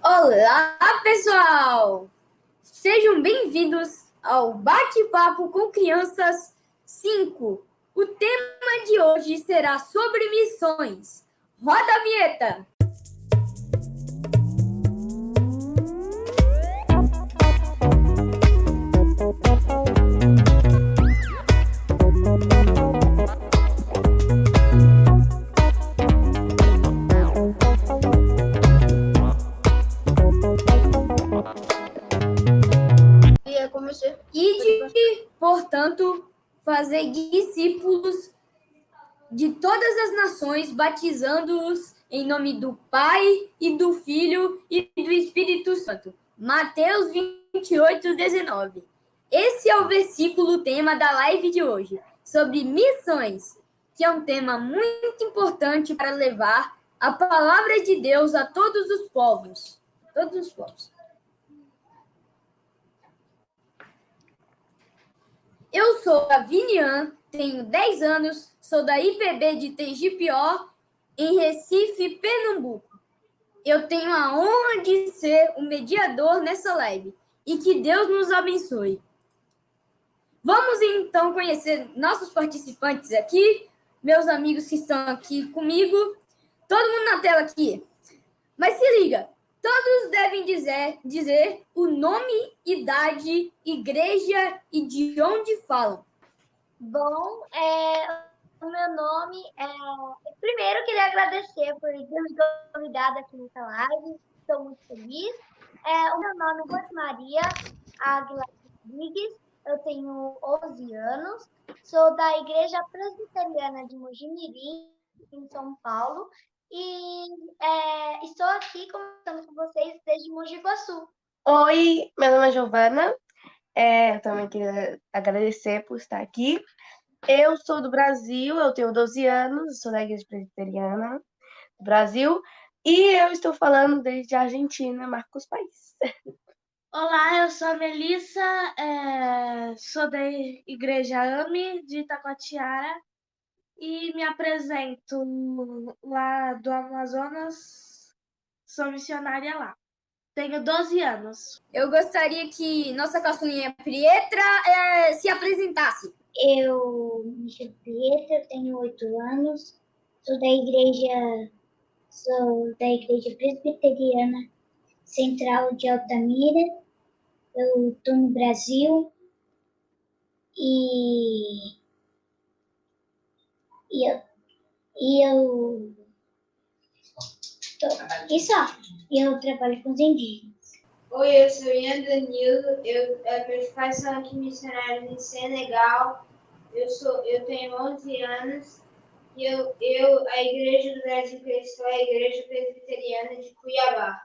Olá, pessoal! Sejam bem-vindos ao Bate-Papo com Crianças 5. O tema de hoje será sobre missões. Roda a vinheta! Ide, portanto, fazer discípulos de todas as nações, batizando-os em nome do Pai e do Filho e do Espírito Santo. Mateus 28:19. Esse é o versículo tema da live de hoje, sobre missões, que é um tema muito importante para levar a palavra de Deus a todos os povos. Todos os povos. Eu sou a Vinian, tenho 10 anos, sou da IPB de Tegipió, em Recife, Pernambuco. Eu tenho a honra de ser o mediador nessa live e que Deus nos abençoe. Vamos então conhecer nossos participantes aqui, meus amigos que estão aqui comigo. Todo mundo na tela aqui. Mas se liga, todos devem dizer o nome, idade, igreja e de onde falam. Bom, o meu nome é... Primeiro, queria agradecer por ter me convidado aqui nessa live. Estou muito feliz. O meu nome é Rosmaria Aguilar Rodrigues. Eu tenho 11 anos. Sou da Igreja Presbiteriana de Mojimirim, em São Paulo. E estou aqui conversando com vocês desde Mogi Guaçu. Oi, meu nome é Giovana. Eu também queria agradecer por estar aqui. Eu sou do Brasil, eu tenho 12 anos, sou da Igreja Presbiteriana do Brasil e eu estou falando desde a Argentina, Marcos País. Olá, eu sou a Melissa, sou da Igreja AME de Itacoatiara e me apresento lá do Amazonas, sou missionária lá. Tenho 12 anos. Eu gostaria que nossa caçulinha Pietra se apresentasse. Eu me chamo Pietra, tenho 8 anos, sou da Igreja Presbiteriana Central de Altamira. Eu estou no Brasil e eu trabalho com os indígenas. Oi, eu sou Ian Danilo, meus pais são aqui missionários em Senegal, eu tenho 11 anos e a Igreja do Brasil que eu estou é a Igreja Presbiteriana de Cuiabá.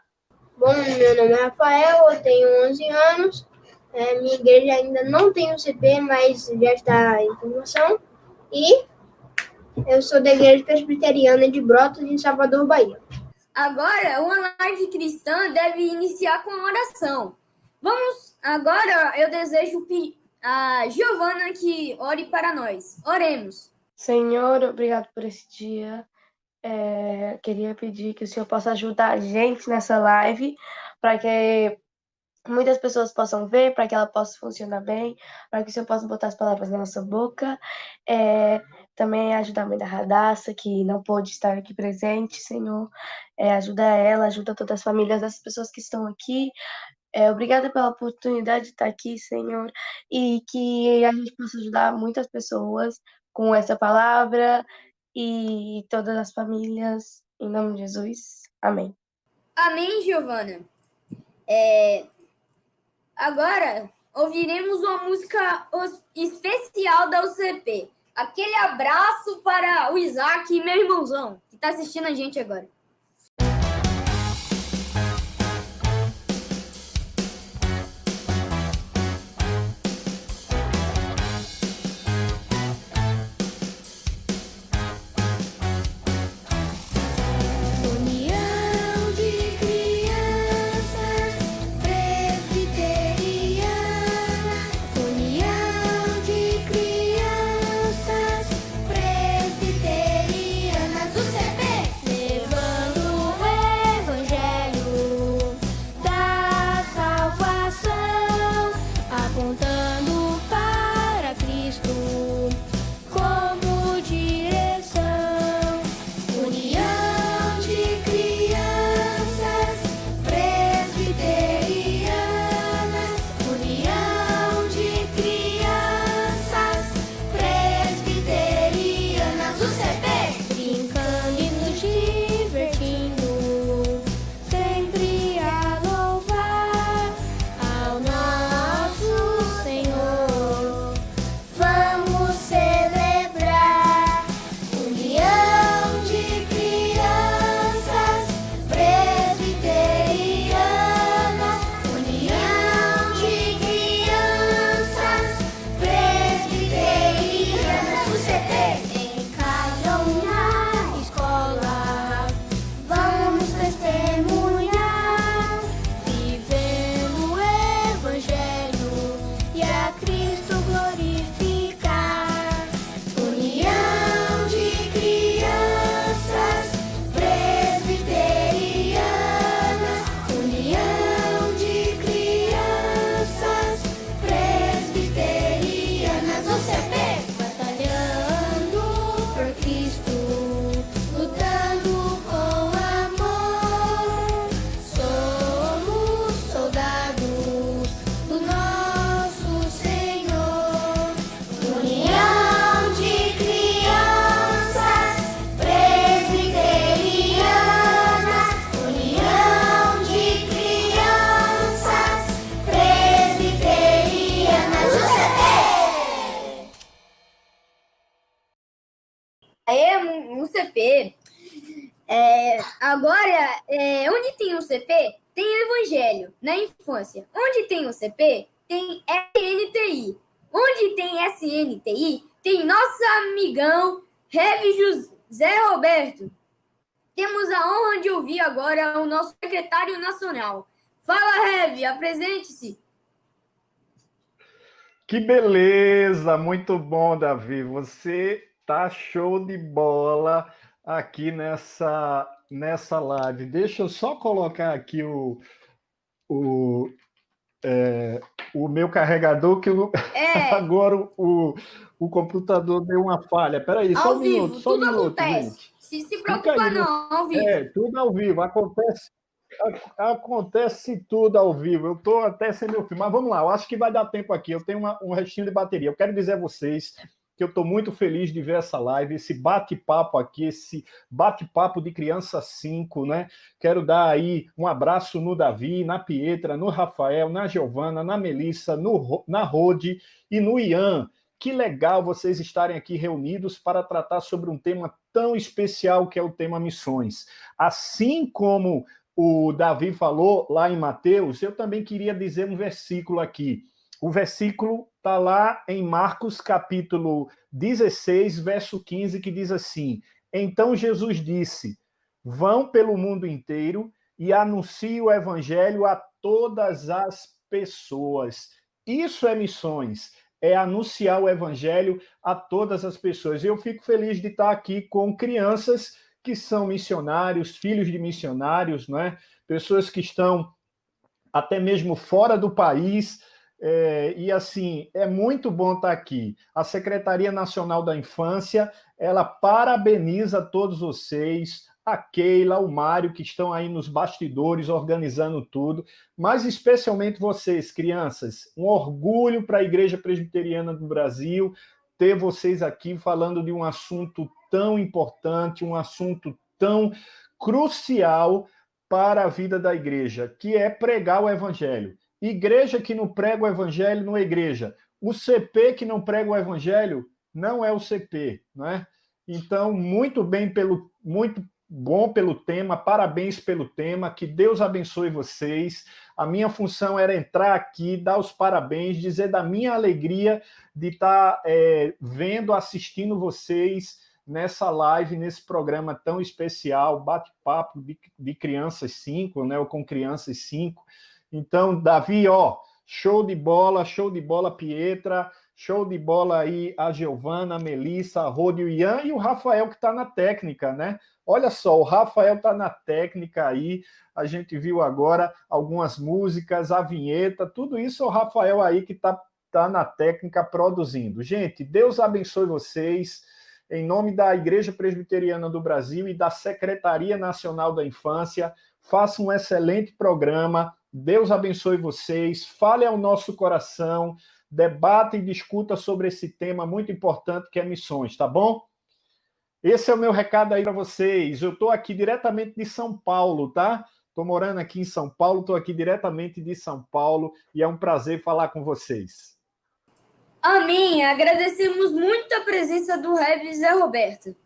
Bom, meu nome é Rafael, eu tenho 11 anos, minha igreja ainda não tem o CP, mas já está em formação, e eu sou da Igreja Presbiteriana de Brotas, em Salvador, Bahia. Agora, uma live cristã deve iniciar com a oração. Agora eu desejo a Giovana que ore para nós. Oremos. Senhor, obrigado por esse dia. Queria pedir que o Senhor possa ajudar a gente nessa live, para que muitas pessoas possam ver, para que ela possa funcionar bem, para que o Senhor possa botar as palavras na nossa boca. Também ajudar a mãe da Radassa, que não pôde estar aqui presente, Senhor. Ajuda ela, ajuda todas as famílias dessas pessoas que estão aqui. Obrigada pela oportunidade de estar aqui, Senhor, e que a gente possa ajudar muitas pessoas com essa palavra e todas as famílias, em nome de Jesus. Amém. Amém, Giovana. Agora ouviremos uma música especial da UCP. Aquele abraço para o Isaac, meu irmãozão, que está assistindo a gente agora. Presbiterianas, UCP, levanta. CP, agora, onde tem o CP, tem o Evangelho na infância. Onde tem o CP, tem SNTI. Onde tem SNTI, tem nosso amigão Rev José Roberto. Temos a honra de ouvir agora o nosso secretário nacional. Fala, Rev, apresente-se. Que beleza! Muito bom, Davi. Você tá show de bola aqui nessa live. Deixa eu só colocar aqui o, o meu carregador, que agora o computador deu uma falha. Peraí, só um minuto, só um tudo minuto, acontece. gente. Se preocupa não, ao vivo. Tudo ao vivo, acontece tudo ao vivo. Eu estou até sem meu filme, mas vamos lá, eu acho que vai dar tempo aqui. Eu tenho um restinho de bateria. Eu quero dizer a vocês que eu estou muito feliz de ver essa live, esse bate-papo aqui, esse bate-papo de criança 5, né? Quero dar aí um abraço no Davi, na Pietra, no Rafael, na Giovana, na Melissa, na Rode e no Ian. Que legal vocês estarem aqui reunidos para tratar sobre um tema tão especial que é o tema missões. Assim como o Davi falou lá em Mateus, eu também queria dizer um versículo aqui. O versículo está lá em Marcos capítulo 16, verso 15, que diz assim: Então Jesus disse, vão pelo mundo inteiro e anunciem o evangelho a todas as pessoas. Isso é missões, é anunciar o evangelho a todas as pessoas. Eu fico feliz de estar aqui com crianças que são missionários, filhos de missionários, né? Pessoas que estão até mesmo fora do país, e assim, é muito bom estar aqui. A Secretaria Nacional da Infância, ela parabeniza todos vocês, a Keila, o Mário, que estão aí nos bastidores organizando tudo, mas especialmente vocês, crianças, um orgulho para a Igreja Presbiteriana do Brasil ter vocês aqui falando de um assunto tão importante, um assunto tão crucial para a vida da igreja, que é pregar o evangelho. Igreja que não prega o evangelho não é igreja. O CP que não prega o evangelho não é o CP, não é? Então, muito bom pelo tema, parabéns pelo tema, que Deus abençoe vocês. A minha função era entrar aqui, dar os parabéns, dizer da minha alegria de estar vendo, assistindo vocês nessa live, nesse programa tão especial, bate-papo de Crianças 5, né, ou com Crianças 5. Então, Davi, show de bola, Pietra, show de bola aí a Giovana, a Melissa, a Rodi, o Ian e o Rafael que está na técnica, né? Olha só, o Rafael está na técnica aí, a gente viu agora algumas músicas, a vinheta, tudo isso é o Rafael aí que está na técnica produzindo. Gente, Deus abençoe vocês, em nome da Igreja Presbiteriana do Brasil e da Secretaria Nacional da Infância, faça um excelente programa, Deus abençoe vocês, fale ao nosso coração, debata e discuta sobre esse tema muito importante que é missões, tá bom? Esse é o meu recado aí para vocês. Eu estou aqui diretamente de São Paulo, tá? Estou morando aqui em São Paulo, estou aqui diretamente de São Paulo e é um prazer falar com vocês. Amém. Agradecemos muito a presença do Rev Zé Roberto.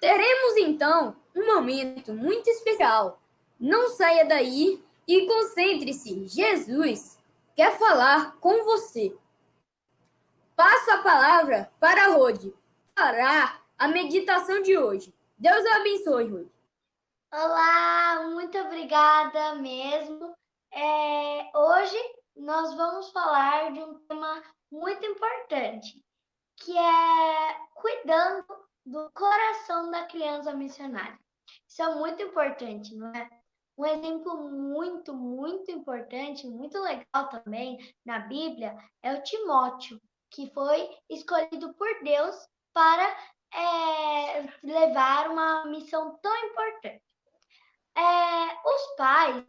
Teremos, então, um momento muito especial. Não saia daí e concentre-se. Jesus quer falar com você. Passo a palavra para a Rodi. Fará a meditação de hoje. Deus abençoe, Rodi. Olá, muito obrigada mesmo. Hoje nós vamos falar de um tema muito importante, que é cuidando do coração da criança missionária. Isso é muito importante, não é? Um exemplo muito, muito importante, muito legal também na Bíblia é o Timóteo, que foi escolhido por Deus para levar uma missão tão importante. Os pais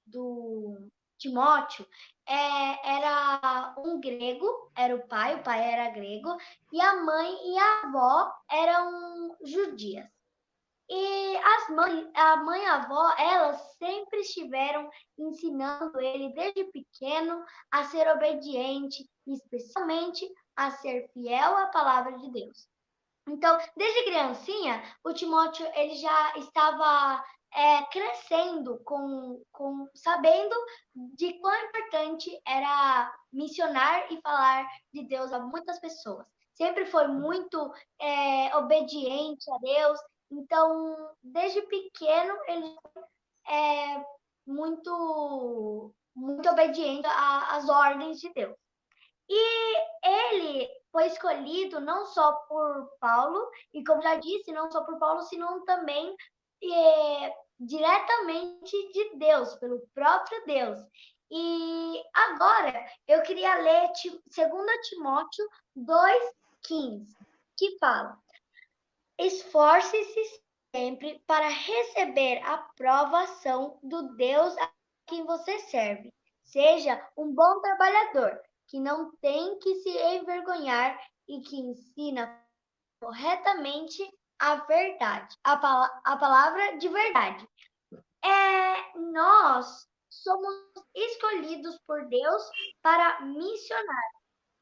do Timóteo era um grego, era o pai era grego, e a mãe e a avó eram judias. E a mãe e a avó, elas sempre estiveram ensinando ele desde pequeno a ser obediente, especialmente a ser fiel à palavra de Deus. Então, desde criancinha, o Timóteo ele já estava crescendo sabendo de quão importante era missionar e falar de Deus a muitas pessoas. Sempre foi muito obediente a Deus. Então, desde pequeno, ele é muito, muito obediente às ordens de Deus. E ele foi escolhido não só por Paulo, e como já disse, não só por Paulo, senão também diretamente de Deus, pelo próprio Deus. E agora eu queria ler 2 Timóteo 2,15, que fala: esforce-se sempre para receber a aprovação do Deus a quem você serve. Seja um bom trabalhador, que não tem que se envergonhar e que ensina corretamente a verdade, a palavra de verdade. Nós somos escolhidos por Deus para missionar.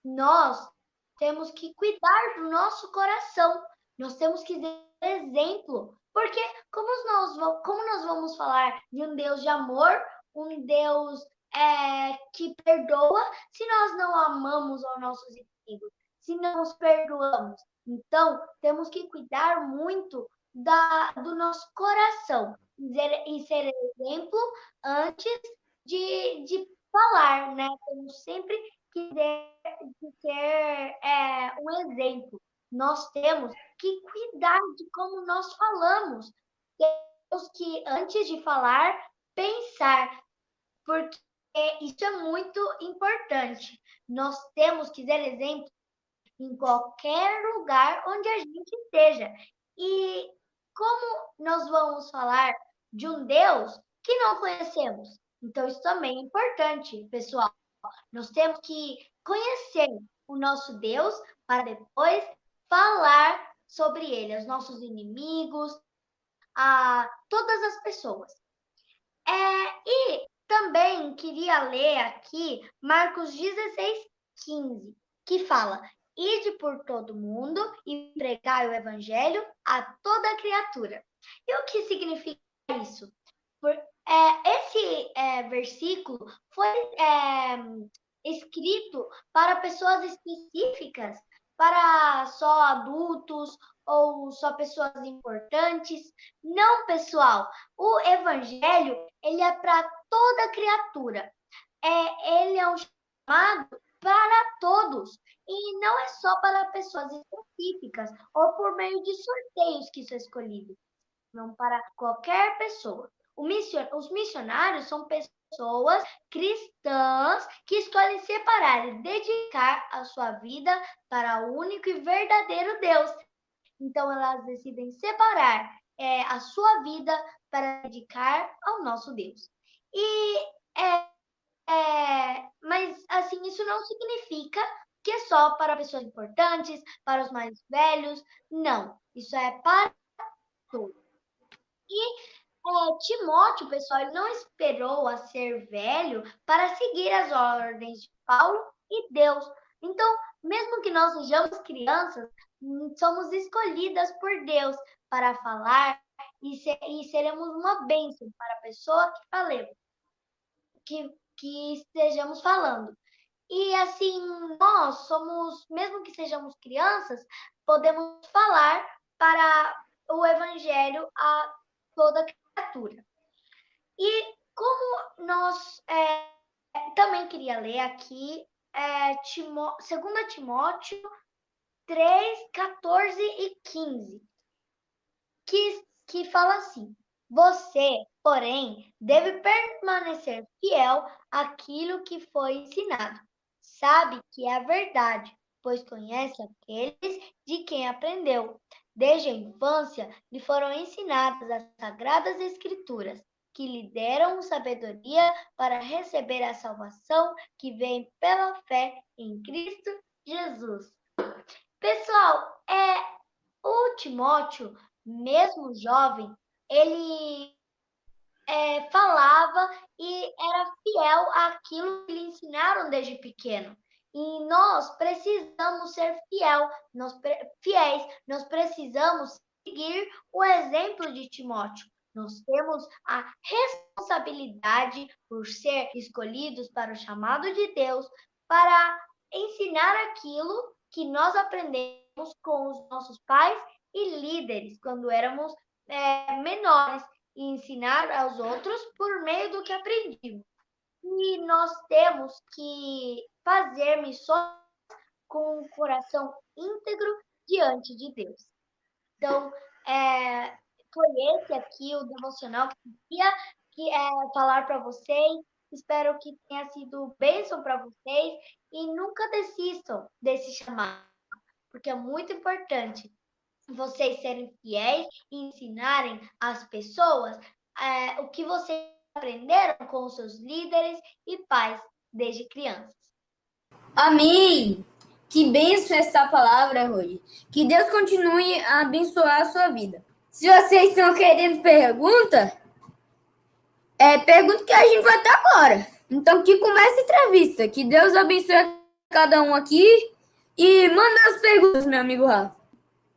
Nós temos que cuidar do nosso coração. Nós temos que ser exemplo. Porque como nós vamos falar de um Deus de amor, um Deus que perdoa, se nós não amamos os nossos inimigos, se não os perdoamos? Então, temos que cuidar muito do nosso coração e ser exemplo antes de falar, né? Temos sempre que ser um exemplo. Nós temos que cuidar de como nós falamos. Temos que, antes de falar, pensar, porque isso é muito importante. Nós temos que ser exemplo em qualquer lugar onde a gente esteja. E como nós vamos falar de um Deus que não conhecemos? Então, isso também é importante, pessoal. Nós temos que conhecer o nosso Deus para depois falar sobre ele, aos nossos inimigos, a todas as pessoas. E também queria ler aqui Marcos 16,15, que fala: ide por todo mundo e pregai o evangelho a toda criatura. E o que significa isso? Esse versículo foi escrito para pessoas específicas, para só adultos ou só pessoas importantes. Não, pessoal, o evangelho ele é para toda criatura. Ele é um chamado para todos e não é só para pessoas específicas ou por meio de sorteios que isso é escolhido, não para qualquer pessoa. Os missionários são pessoas cristãs que escolhem separar e dedicar a sua vida para o único e verdadeiro Deus. Então, elas decidem separar a sua vida para dedicar ao nosso Deus. Mas, assim, isso não significa que é só para pessoas importantes, para os mais velhos. Não, isso é para todos. E Timóteo, pessoal, ele não esperou a ser velho para seguir as ordens de Paulo e Deus. Então, mesmo que nós sejamos crianças, somos escolhidas por Deus para falar e seremos uma bênção para a pessoa que falemos, que estejamos falando. E assim, nós somos, mesmo que sejamos crianças, podemos falar para o evangelho a toda criatura. E como nós também queria ler aqui 2 Timóteo 3, 14 e 15, que fala assim: você, porém, deve permanecer fiel àquilo que foi ensinado. Sabe que é a verdade, pois conhece aqueles de quem aprendeu. Desde a infância lhe foram ensinadas as sagradas escrituras, que lhe deram sabedoria para receber a salvação que vem pela fé em Cristo Jesus. Pessoal, o Timóteo, mesmo jovem, ele falava e era fiel àquilo que lhe ensinaram desde pequeno. E nós precisamos ser fiéis, nós precisamos seguir o exemplo de Timóteo. Nós temos a responsabilidade por ser escolhidos para o chamado de Deus, para ensinar aquilo que nós aprendemos com os nossos pais e líderes quando éramos menores, e ensinar aos outros por meio do que aprendimos. E nós temos que fazer missões com o coração íntegro diante de Deus. Então, foi esse aqui o devocional que eu queria falar para vocês. Espero que tenha sido bênção para vocês e nunca desistam desse chamado, porque é muito importante vocês serem fiéis e ensinarem às pessoas o que vocês aprenderam com os seus líderes e pais desde crianças. Amém! Que bênção essa palavra, Rodi. Que Deus continue a abençoar a sua vida. Se vocês estão querendo pergunta que a gente vai ter agora. Então, que comece a entrevista. Que Deus abençoe cada um aqui. E manda as perguntas, meu amigo Rafa.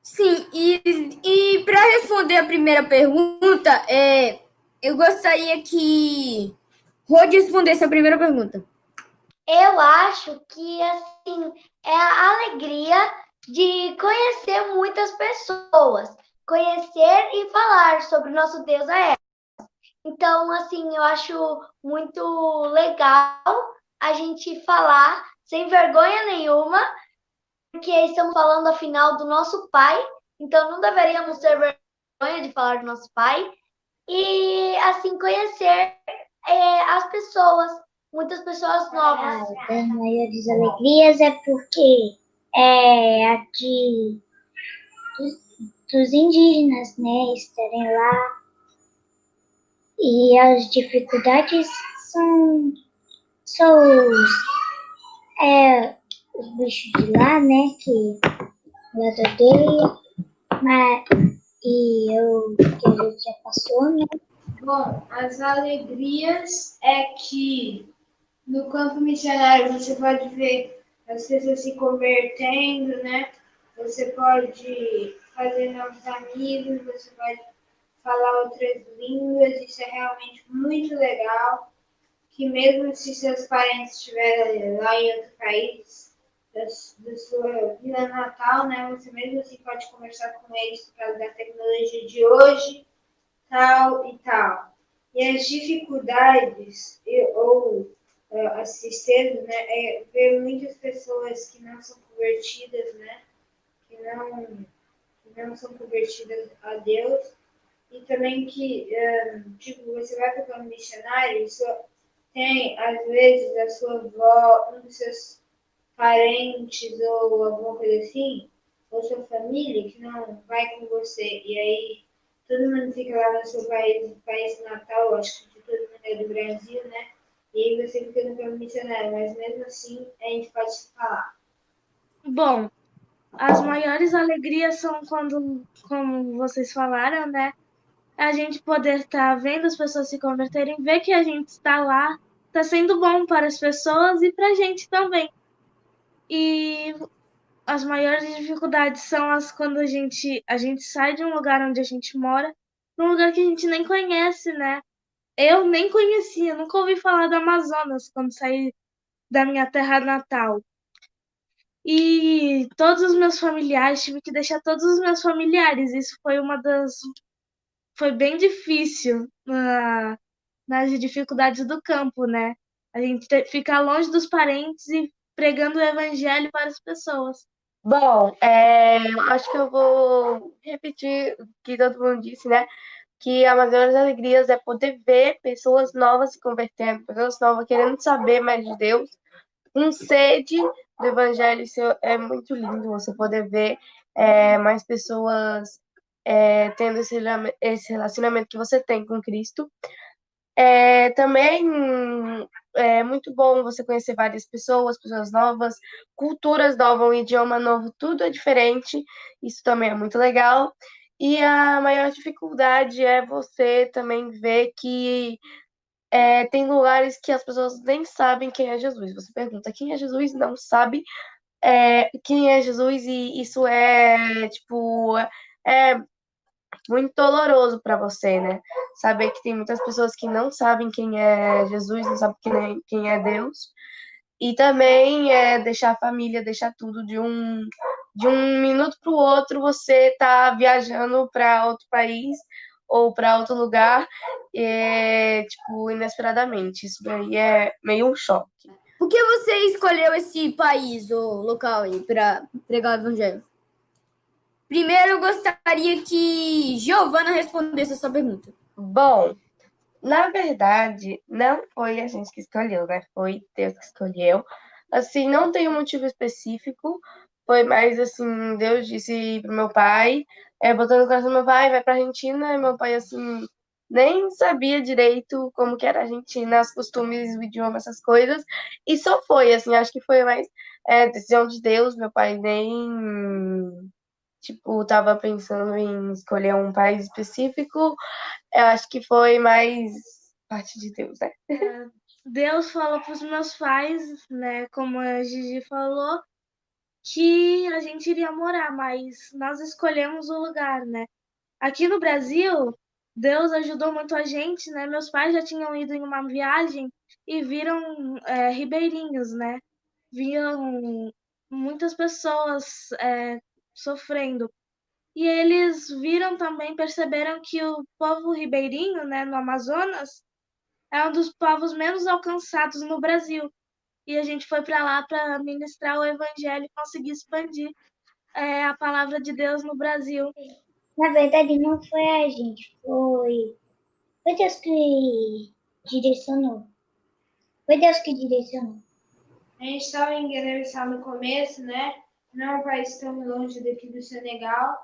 Sim, e para responder a primeira pergunta, eu gostaria que Rodi respondesse a primeira pergunta. Eu acho que, assim, é a alegria de conhecer muitas pessoas, conhecer e falar sobre o nosso Deus a elas. Então, assim, eu acho muito legal a gente falar sem vergonha nenhuma, porque estamos falando, afinal, do nosso Pai, então não deveríamos ter vergonha de falar do nosso Pai, e, assim, conhecer as pessoas, muitas pessoas novas. Das maiores alegrias é porque é a dos indígenas, né, estarem lá. E as dificuldades são os bichos de lá, né, que eu odeio, e que a gente já passou, né. Bom, as alegrias é que no campo missionário você pode ver as pessoas se convertendo, né? Você pode fazer novos amigos, você pode falar outras línguas, isso é realmente muito legal, que mesmo se seus parentes estiverem lá em outro país, da sua vila natal, né? Você mesmo assim pode conversar com eles por causa da tecnologia de hoje, tal e tal. E as dificuldades ou as tristezas, né, é ver muitas pessoas que não são convertidas, né, que não são convertidas a Deus, e também que, tipo, você vai para um missionário, tem, às vezes, a sua avó, um dos seus parentes ou alguma coisa assim, ou sua família, que não vai com você, e aí todo mundo fica lá no seu país natal, acho que todo mundo é do Brasil, né? E aí você fica no campo missionário, mas mesmo assim a gente pode falar. Bom, as maiores alegrias são quando, como vocês falaram, né? A gente poder estar vendo as pessoas se converterem, ver que a gente está lá, está sendo bom para as pessoas e para a gente também. E as maiores dificuldades são quando a gente sai de um lugar onde a gente mora, para um lugar que a gente nem conhece, né? Eu nem conhecia, nunca ouvi falar do Amazonas quando saí da minha terra natal. E todos os meus familiares, tive que deixar todos os meus familiares. Isso foi bem difícil nas dificuldades do campo, né? A gente ficar longe dos parentes e pregando o evangelho para as pessoas. Bom, acho que eu vou repetir o que todo mundo disse, né? Que a maior alegrias é poder ver pessoas novas se convertendo, pessoas novas querendo saber mais de Deus, com sede do evangelho. Isso é muito lindo, você poder ver mais pessoas tendo esse relacionamento que você tem com Cristo. Também é muito bom você conhecer várias pessoas novas, culturas novas, um idioma novo, tudo é diferente. Isso também é muito legal. E a maior dificuldade é você também ver que tem lugares que as pessoas nem sabem quem é Jesus. Você pergunta quem é Jesus, não sabe quem é Jesus, e isso tipo, é muito doloroso para você, né? Saber que tem muitas pessoas que não sabem quem é Jesus, não sabem quem é Deus. E também deixar a família, deixar tudo de um minuto para o outro, você tá viajando para outro país ou para outro lugar, tipo, inesperadamente. Isso daí é meio um choque. Por que você escolheu esse país ou local aí para pregar o evangelho? Primeiro, eu gostaria que Giovana respondesse a sua pergunta. Bom, na verdade, não foi a gente que escolheu, né? Foi Deus que escolheu. Assim, não tem um motivo específico. Foi mais assim, Deus disse pro meu pai, botou no coração do meu pai, vai pra Argentina, e meu pai, assim, nem sabia direito como que era a Argentina, os costumes, o idioma, essas coisas. E só foi, assim, acho que foi mais decisão de Deus. Meu pai nem, tipo, tava pensando em escolher um país específico. Eu acho que foi mais parte de Deus, né? Deus falou para os meus pais, né, como a Gigi falou, que a gente iria morar, mas nós escolhemos o lugar, né? Aqui no Brasil, Deus ajudou muito a gente, né? Meus pais já tinham ido em uma viagem e viram ribeirinhos, né? Viam muitas pessoas sofrendo. E eles viram também, perceberam que o povo ribeirinho, né, no Amazonas, é um dos povos menos alcançados no Brasil. E a gente foi para lá para ministrar o evangelho e conseguir expandir a palavra de Deus no Brasil. Na verdade, não foi a gente, foi Deus que direcionou. Foi Deus que direcionou. A gente estava em Guiné-Bissau no começo, né? Não é um país tão longe daqui do Senegal.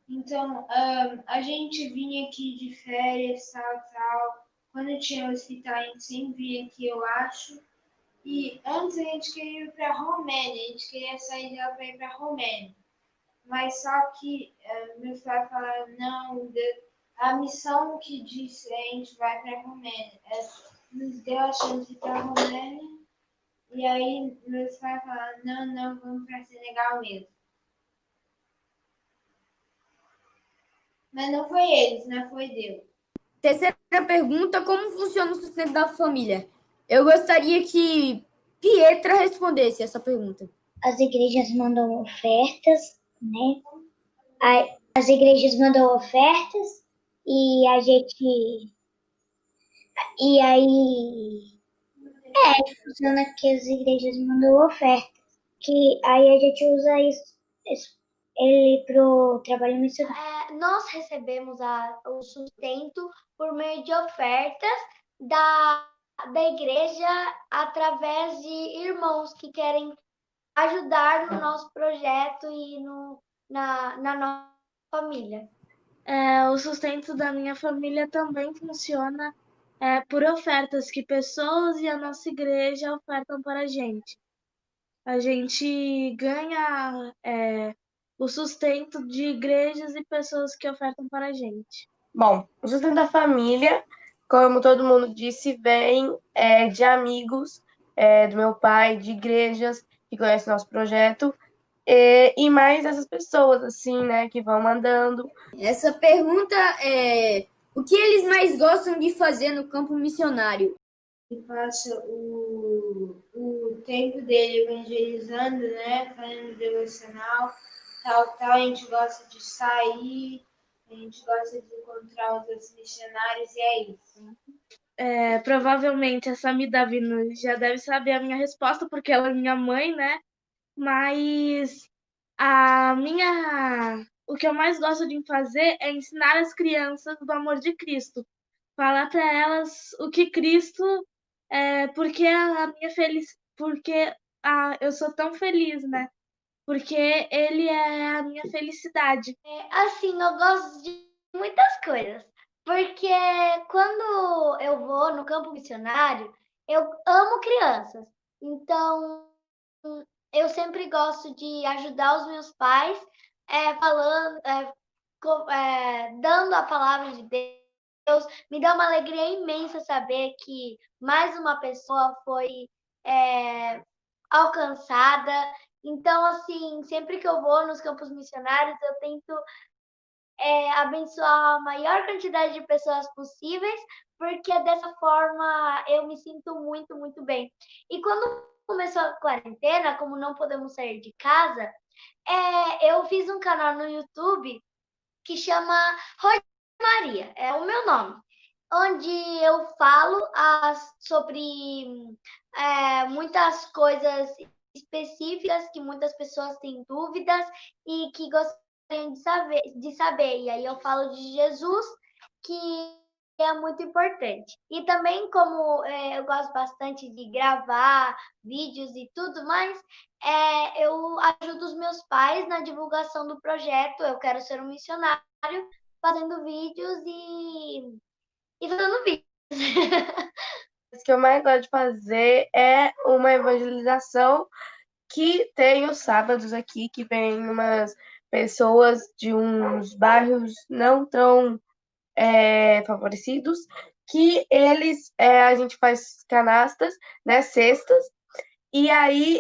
Então, a gente vinha aqui de férias, tal. Quando tinha hospital, a gente sempre vinha aqui, eu acho. E antes a gente queria ir para a Romênia, a gente queria sair de lá para ir para a Romênia. Mas só que meus pais falaram, não, a missão que disse a gente vai para a Romênia. Nos deu a chance de ir para a Romênia. E aí meus pais falaram, não, vamos para Senegal mesmo. Mas não foi eles, né? Foi Deus. Terceira pergunta, como funciona o sustento da família? Eu gostaria que Pietra respondesse essa pergunta. As igrejas mandam ofertas, né? As igrejas mandam ofertas e a gente... E aí... funciona que as igrejas mandam ofertas. Que aí a gente usa ele pro trabalho missionário. Nós recebemos o sustento por meio de ofertas da igreja através de irmãos que querem ajudar no nosso projeto e na nossa família. O sustento da minha família também funciona por ofertas que pessoas e a nossa igreja ofertam para a gente. A gente ganha o sustento de igrejas e pessoas que ofertam para a gente. Bom, o sustento da família, como todo mundo disse, vem de amigos do meu pai, de igrejas que conhecem nosso projeto, e mais essas pessoas, assim, né, que vão mandando. Essa pergunta é: o que eles mais gostam de fazer no campo missionário? Ele passa o tempo dele evangelizando, né? Fazendo devocional, tal. A gente gosta de sair, a gente gosta de encontrar outros missionários e é isso. Provavelmente a Sami Davino já deve saber a minha resposta, porque ela é minha mãe, né? Mas o que eu mais gosto de fazer é ensinar as crianças do amor de Cristo. Falar para elas o que Cristo porque eu sou tão feliz, né? Porque ele é a minha felicidade. Assim, eu gosto de muitas coisas. Porque quando eu vou no campo missionário, eu amo crianças. Então, eu sempre gosto de ajudar os meus pais falando, dando a palavra de Deus Me dá uma alegria imensa saber que mais uma pessoa foi alcançada. Então, assim, sempre que eu vou nos campos missionários, eu tento abençoar a maior quantidade de pessoas possíveis, porque dessa forma eu me sinto muito, muito bem. E quando começou a quarentena, como não podemos sair de casa, eu fiz um canal no YouTube que chama Maria, é o meu nome, onde eu falo sobre muitas coisas específicas que muitas pessoas têm dúvidas e que gostariam de saber. E aí eu falo de Jesus, que é muito importante. E também, como eu gosto bastante de gravar vídeos e tudo mais, eu ajudo os meus pais na divulgação do projeto. Eu quero ser um missionário, fazendo vídeos e fazendo vídeos. O que eu mais gosto de fazer é uma evangelização que tem os sábados aqui, que vem umas pessoas de uns bairros não tão favorecidos, que eles, a gente faz canastas, né, cestas, e aí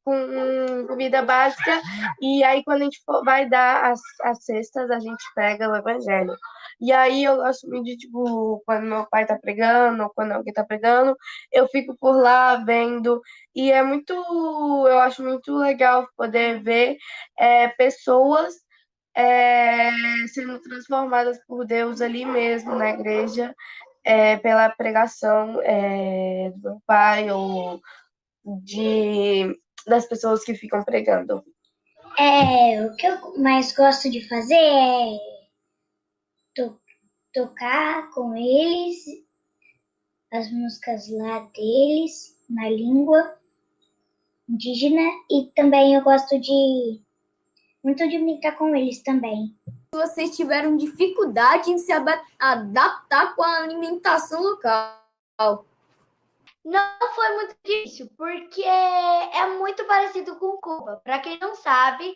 com comida básica, e aí quando a gente vai dar as cestas, a gente pega o evangelho. E aí eu gosto muito de, tipo, quando meu pai tá pregando, ou quando alguém tá pregando, eu fico por lá vendo, e eu acho muito legal poder ver pessoas sendo transformadas por Deus ali mesmo na igreja, pela pregação do meu pai ou das pessoas que ficam pregando. O que eu mais gosto de fazer é tocar com eles as músicas lá deles, na língua indígena, e também eu gosto muito de brincar com eles também. Vocês tiveram dificuldade em se adaptar com a alimentação local? Não foi muito difícil, porque é muito parecido com Cuba. Para quem não sabe,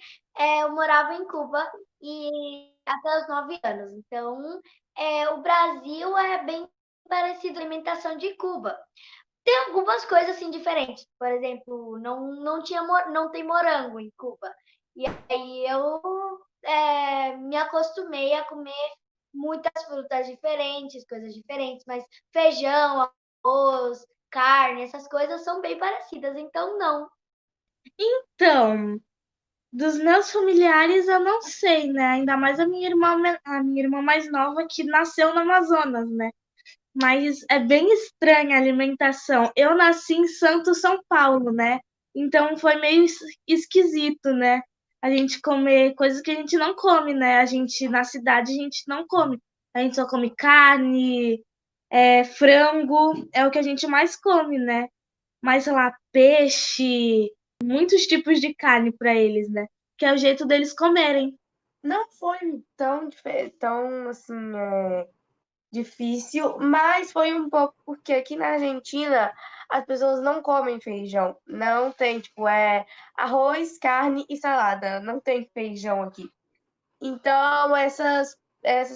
eu morava em Cuba e até os 9 anos. Então, o Brasil é bem parecido com a alimentação de Cuba. Tem algumas coisas assim diferentes. Por exemplo, não tem morango em Cuba. E aí eu me acostumei a comer muitas frutas diferentes, coisas diferentes, mas feijão, arroz, carne, essas coisas são bem parecidas, então não. Então, dos meus familiares eu não sei, né? Ainda mais a minha irmã mais nova que nasceu no Amazonas, né? Mas é bem estranha a alimentação. Eu nasci em Santos, São Paulo, né? Então foi meio esquisito, né? A gente comer coisas que a gente não come, né? Na cidade, a gente não come. A gente só come carne, frango, é o que a gente mais come, né? Mas, sei lá, peixe, muitos tipos de carne para eles, né? Que é o jeito deles comerem. Não foi tão assim, difícil, mas foi um pouco porque aqui na Argentina as pessoas não comem feijão. Não tem, tipo, arroz, carne e salada. Não tem feijão aqui. Então, essas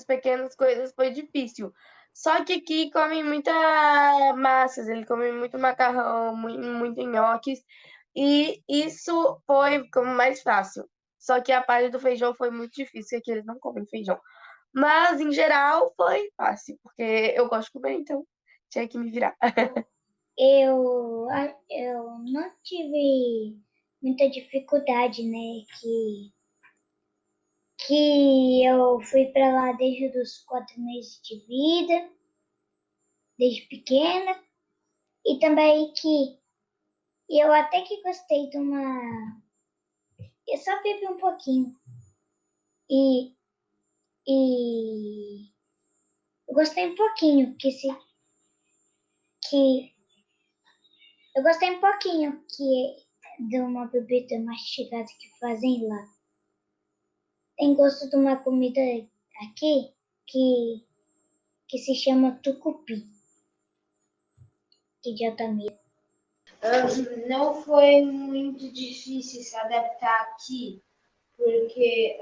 pequenas coisas foi difícil. Só que aqui comem muita massas, ele come muito macarrão, muito nhoques, e isso foi como mais fácil. Só que a parte do feijão foi muito difícil, aqui eles não comem feijão. Mas, em geral, foi fácil, porque eu gosto de comer, então tinha que me virar. Eu não tive muita dificuldade, né? Que eu fui para lá desde os 4 meses de vida, desde pequena, e também que eu até que gostei de uma. Eu só bebi um pouquinho. E eu gostei um pouquinho, eu gostei um pouquinho de uma bebida mastigada que fazem lá. Tem gosto de uma comida aqui que se chama tucupi, que de Altamira. Não foi muito difícil se adaptar aqui, porque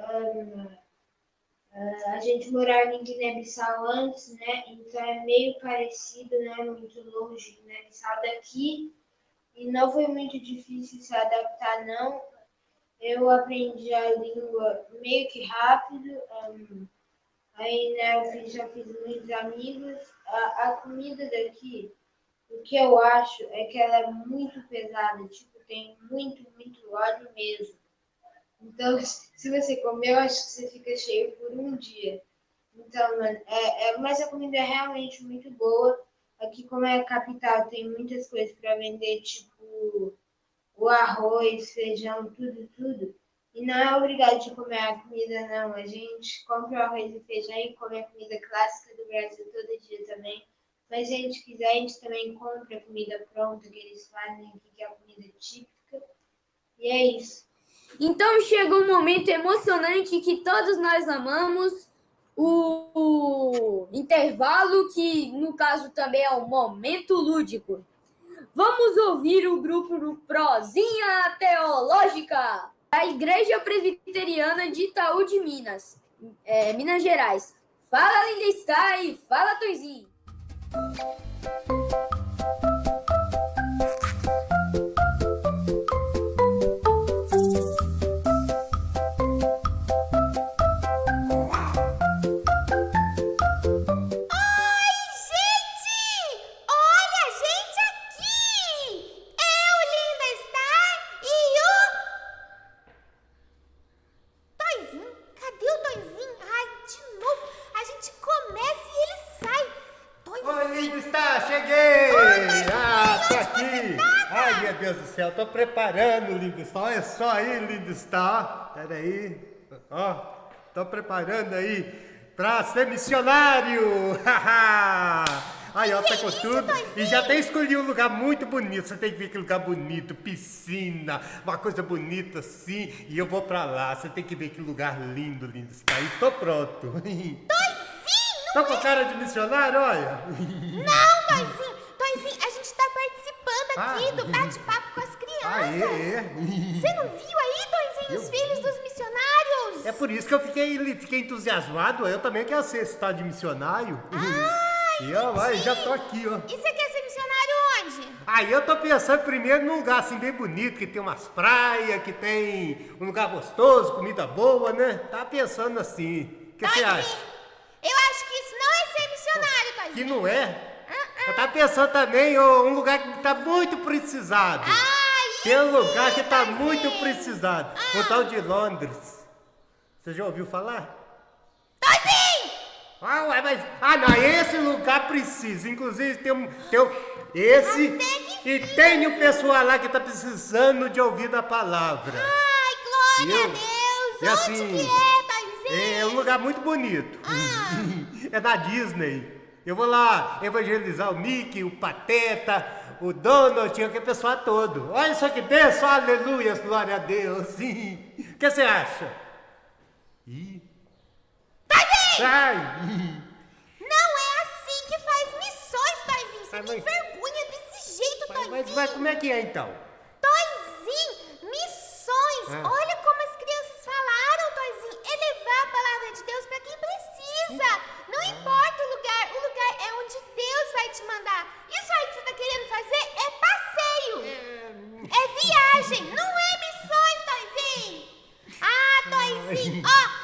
A gente morava em Guiné-Bissau antes, né? Então é meio parecido, não é muito longe de Guiné-Bissau daqui. E não foi muito difícil se adaptar, não. Eu aprendi a língua meio que rápido. Aí, né, já fiz muitos amigos. A comida daqui, o que eu acho é que ela é muito pesada. Tipo, tem muito óleo mesmo. Então, se você comer, eu acho que você fica cheio por um dia. Então, mano, mas a comida é realmente muito boa. Aqui, como é a capital, tem muitas coisas para vender, tipo o arroz, feijão, tudo. E não é obrigado de comer a comida, não. A gente compra o arroz e feijão e come a comida clássica do Brasil todo dia também. Mas se a gente quiser, a gente também compra a comida pronta que eles fazem aqui, que é a comida típica. E é isso. Então chegou um momento emocionante que todos nós amamos, o intervalo, que no caso também é um momento lúdico. Vamos ouvir o grupo do Prozinha Teológica, da Igreja Presbiteriana de Itaú de Minas, Minas Gerais. Fala, Linda Star, e fala, Toizinho. Tô preparando, Lindo Star. Olha só aí, Lindo Star. Pera aí. Ó, tô preparando aí pra ser missionário. Aí, ó, tá com tudo. E já até escolhi um lugar muito bonito. Você tem que ver que lugar bonito, piscina, uma coisa bonita assim. E eu vou pra lá. Você tem que ver que lugar lindo, Lindo Star. E tô pronto. Toizinho! Tô com cara de missionário, olha. Não, Toizinho. Toizinho, a gente tá participando aqui do bate-papo com as crianças. Você não viu aí, Toizinho, os filhos dos missionários? É por isso que eu fiquei entusiasmado. Eu também quero ser esse tal de missionário. E eu já tô aqui, ó. E você quer ser missionário onde? Aí eu tô pensando primeiro num lugar assim bem bonito, que tem umas praias, que tem um lugar gostoso, comida boa, né? Tava pensando assim. O que você acha? Eu acho que isso não é ser missionário, Toizinho. Que não é? Eu tava pensando também um lugar que tá muito precisado. Tem um lugar que tá muito precisado. O tal de Londres. Você já ouviu falar? Toizinho! Não, esse lugar precisa. Inclusive tem esse e tem o pessoal lá que tá precisando de ouvir a palavra. Ai, glória a Deus! E assim, onde que é, Toizinho? É um lugar muito bonito. É da Disney. Eu vou lá evangelizar o Mickey, o Pateta, o Donald, aquele pessoal todo. Olha só que bênção, aleluia, glória a Deus. O que você acha? Sai! Não é assim que faz missões, Toizinho. Você me envergonha desse jeito, Toizinho. Mas como é que é então? Toizinho, missões. Olha como as crianças falaram, Toizinho. É levar a palavra de Deus para quem precisa. Não importa o lugar é onde Deus vai te mandar. Isso aí que você tá querendo fazer é passeio. É viagem, não é missões, Toizinho. Toizinho,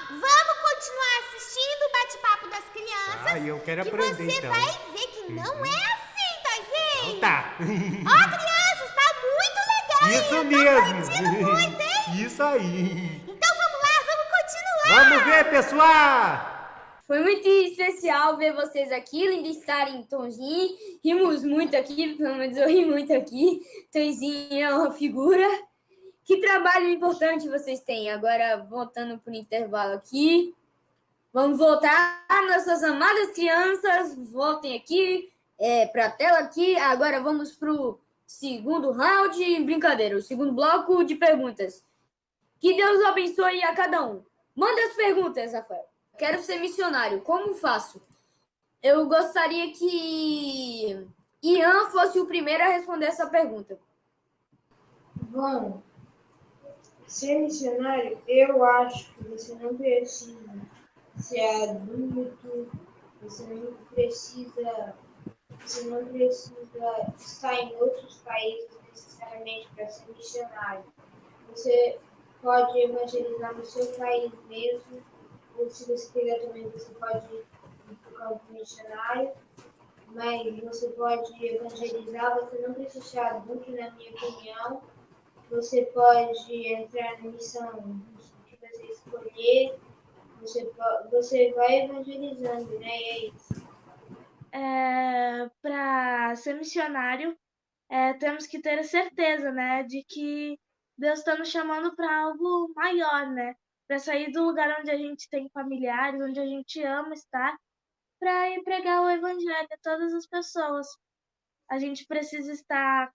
vamos continuar assistindo o bate-papo das crianças. Eu quero que aprender, você então. vai ver que não é assim, Toizinho. Então tá. Crianças, tá muito legal. Isso hein? mesmo. Tá curtindo muito, hein? Isso aí. Então vamos lá, vamos continuar. Vamos ver, pessoal. Foi muito especial ver vocês aqui, Linda Star e Tonzinho. Rimos muito aqui, pelo menos eu ri muito aqui. Tonzinho é uma figura. Que trabalho importante vocês têm. Agora, voltando para o intervalo aqui. Vamos voltar, nossas amadas crianças. Voltem aqui, para a tela aqui. Agora vamos para o segundo round. Brincadeira, o segundo bloco de perguntas. Que Deus abençoe a cada um. Manda as perguntas, Rafael. Quero ser missionário. Como faço? Eu gostaria que Ian fosse o primeiro a responder essa pergunta. Bom, ser missionário, eu acho que você não precisa ser adulto, você não precisa estar em outros países necessariamente para ser missionário. Você pode evangelizar no seu país mesmo, ou se você quiser também, você pode ir para o campo missionário, mas você pode evangelizar, você não precisa ser adulto, na minha opinião. Você pode entrar na missão que você escolher, você vai evangelizando, né? E é isso. Para ser missionário, temos que ter a certeza, né, de que Deus está nos chamando para algo maior, né? Para sair do lugar onde a gente tem familiares, onde a gente ama estar, para ir pregar o evangelho a todas as pessoas. A gente precisa estar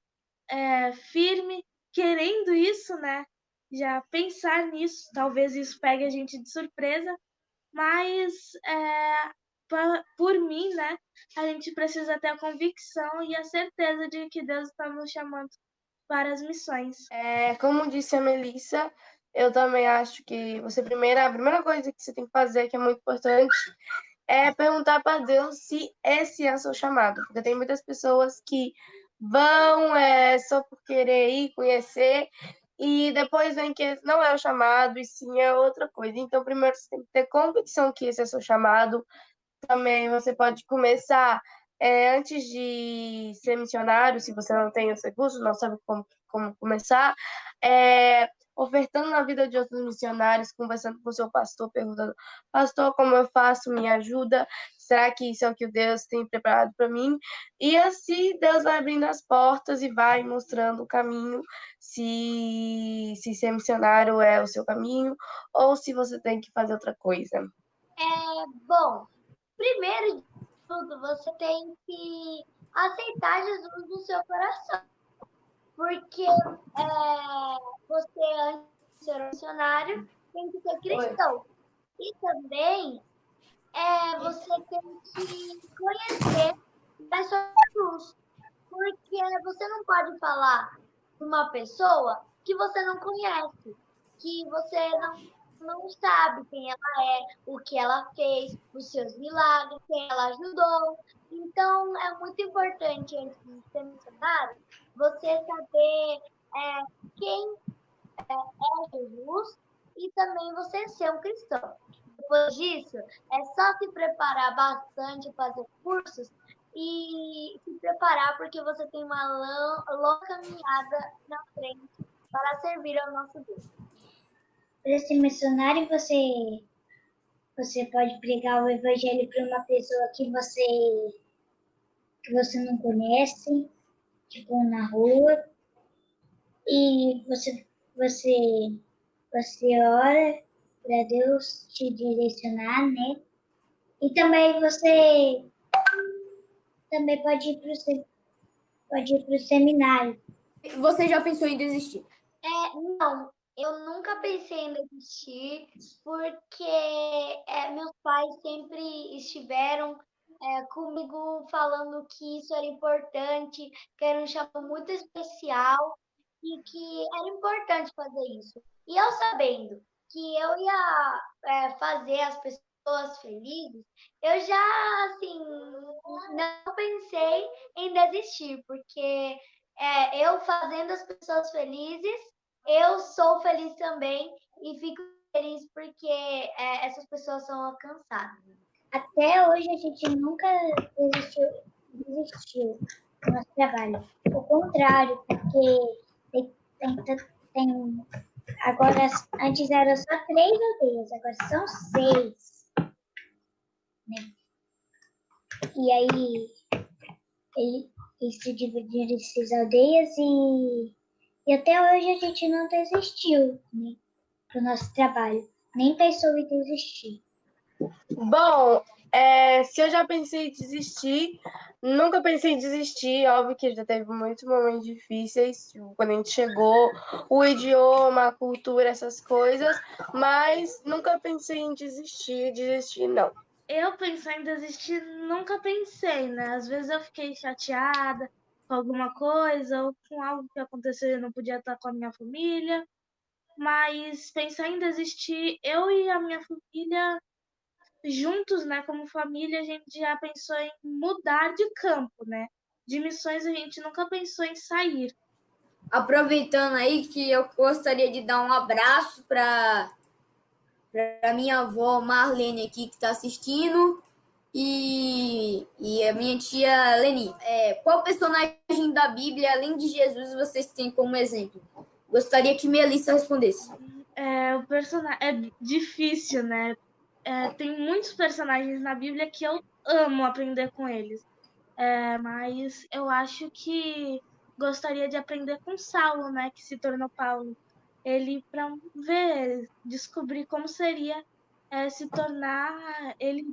firme, querendo isso, né? Já pensar nisso, talvez isso pegue a gente de surpresa, mas por mim, né? A gente precisa ter a convicção e a certeza de que Deus está nos chamando para as missões. Como disse a Melissa, eu também acho que a primeira coisa que você tem que fazer, que é muito importante, é perguntar para Deus se esse é o seu chamado. Porque tem muitas pessoas que vão só por querer ir, conhecer, e depois vem que esse não é o chamado, e sim é outra coisa. Então, primeiro você tem que ter convicção que esse é o seu chamado. Também você pode começar, antes de ser missionário, se você não tem os recursos, não sabe como começar, ofertando na vida de outros missionários, conversando com o seu pastor, perguntando: pastor, como eu faço? Me ajuda? Será que isso é o que Deus tem preparado para mim? E assim Deus vai abrindo as portas e vai mostrando o caminho, se ser missionário é o seu caminho ou se você tem que fazer outra coisa. Bom, primeiro de tudo, você tem que aceitar Jesus no seu coração. Porque você, antes de ser um missionário, tem que ser cristão. E também você tem que conhecer a sua cruz. Porque você não pode falar para uma pessoa que você não conhece, que você não sabe quem ela é, o que ela fez, os seus milagres, quem ela ajudou. Então, é muito importante, antes de ser missionário, você saber quem é Jesus e também você ser um cristão. Depois disso, é só se preparar bastante, fazer cursos e se preparar, porque você tem uma longa caminhada na frente para servir ao nosso Deus. Para ser missionário, você pode pregar o evangelho para uma pessoa que você não conhece, tipo na rua, e você ora para Deus te direcionar, né? E também você também pode ir para o seminário. Você já pensou em desistir? Não, eu nunca pensei em desistir, porque meus pais sempre estiveram comigo falando que isso era importante, que era um chamado muito especial e que era importante fazer isso. E eu sabendo que eu ia fazer as pessoas felizes, eu já, assim, não pensei em desistir, porque eu fazendo as pessoas felizes, eu sou feliz também e fico feliz porque essas pessoas são alcançadas. Até hoje a gente nunca desistiu do nosso trabalho. O contrário, porque tem agora, antes eram só 3 aldeias, agora são 6. Né? E aí eles se dividiram em 6 aldeias e até hoje a gente não desistiu, né, do nosso trabalho. Nem pensou em desistir. Bom, se eu já pensei em desistir, nunca pensei em desistir. Óbvio que já teve muitos momentos difíceis, tipo, quando a gente chegou, o idioma, a cultura, essas coisas, mas nunca pensei em desistir não. Eu pensar em desistir, nunca pensei, né? Às vezes eu fiquei chateada com alguma coisa ou com algo que aconteceu e eu não podia estar com a minha família. Mas pensar em desistir, eu e a minha família juntos, né, como família, a gente já pensou em mudar de campo, né? De missões a gente nunca pensou em sair. Aproveitando aí que eu gostaria de dar um abraço para minha avó Marlene aqui que está assistindo e a minha tia Leni. Qual personagem da Bíblia, além de Jesus, vocês têm como exemplo? Gostaria que Melissa respondesse. O personagem é difícil, né? Tem muitos personagens na Bíblia que eu amo aprender com eles. Mas eu acho que gostaria de aprender com Saulo, né? Que se tornou Paulo. Ele, para descobrir como seria se tornar ele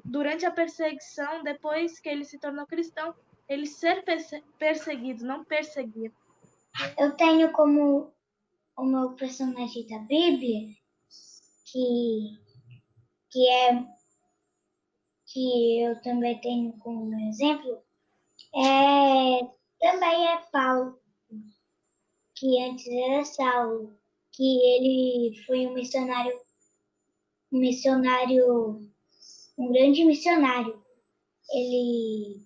durante a perseguição, depois que ele se tornou cristão, ele ser perseguido, não perseguir. Eu tenho como o meu personagem da Bíblia, que eu também tenho como exemplo, também é Paulo, que antes era Saulo, que ele foi um grande missionário. Ele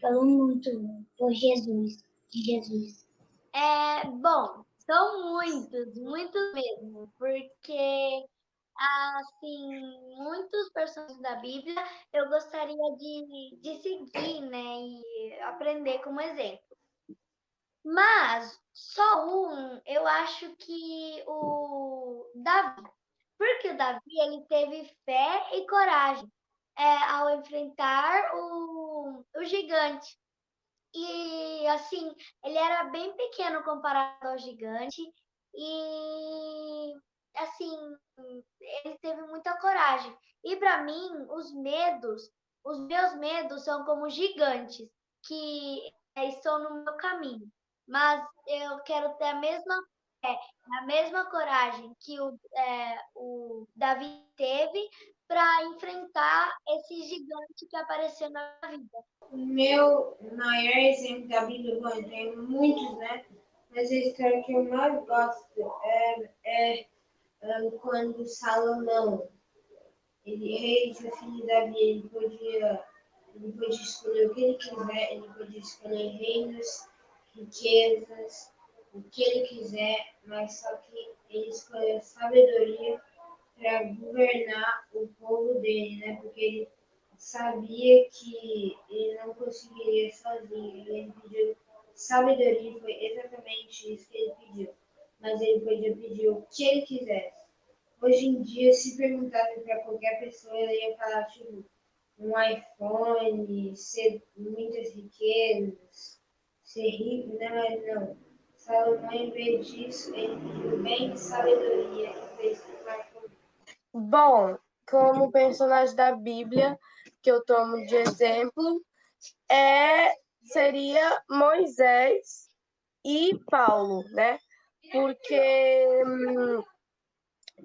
falou muito por Jesus, de Jesus. Bom, são muitos mesmo, porque, assim, muitos personagens da Bíblia eu gostaria de seguir, né, e aprender como exemplo. Mas só eu acho que o Davi, porque o Davi ele teve fé e coragem ao enfrentar o gigante. E assim, ele era bem pequeno comparado ao gigante e assim, ele teve muita coragem. E para mim, os meus medos são como gigantes que estão no meu caminho. Mas eu quero ter a mesma coragem que o Davi teve para enfrentar esse gigante que apareceu na vida. O meu maior exemplo da Bíblia, bom, tem muitos, né? Mas a história que eu mais gosto é quando Salomão, rei do filho de Davi, ele podia escolher o que ele quiser, ele podia escolher reinos, riquezas, o que ele quiser, mas só que ele escolheu sabedoria para governar o povo dele, né? Porque ele sabia que ele não conseguiria sozinho. Ele pediu sabedoria, foi exatamente isso que ele pediu. Mas ele podia pedir o que ele quisesse. Hoje em dia, se perguntasse para qualquer pessoa, ela ia falar, tipo, um iPhone, ser muitas riquezas, ser rico, né? Mas não. Salomão, em vez disso, ele pediu bem sabedoria e fez o que. Bom, como personagem da Bíblia que eu tomo de exemplo, seria Moisés e Paulo, né? Porque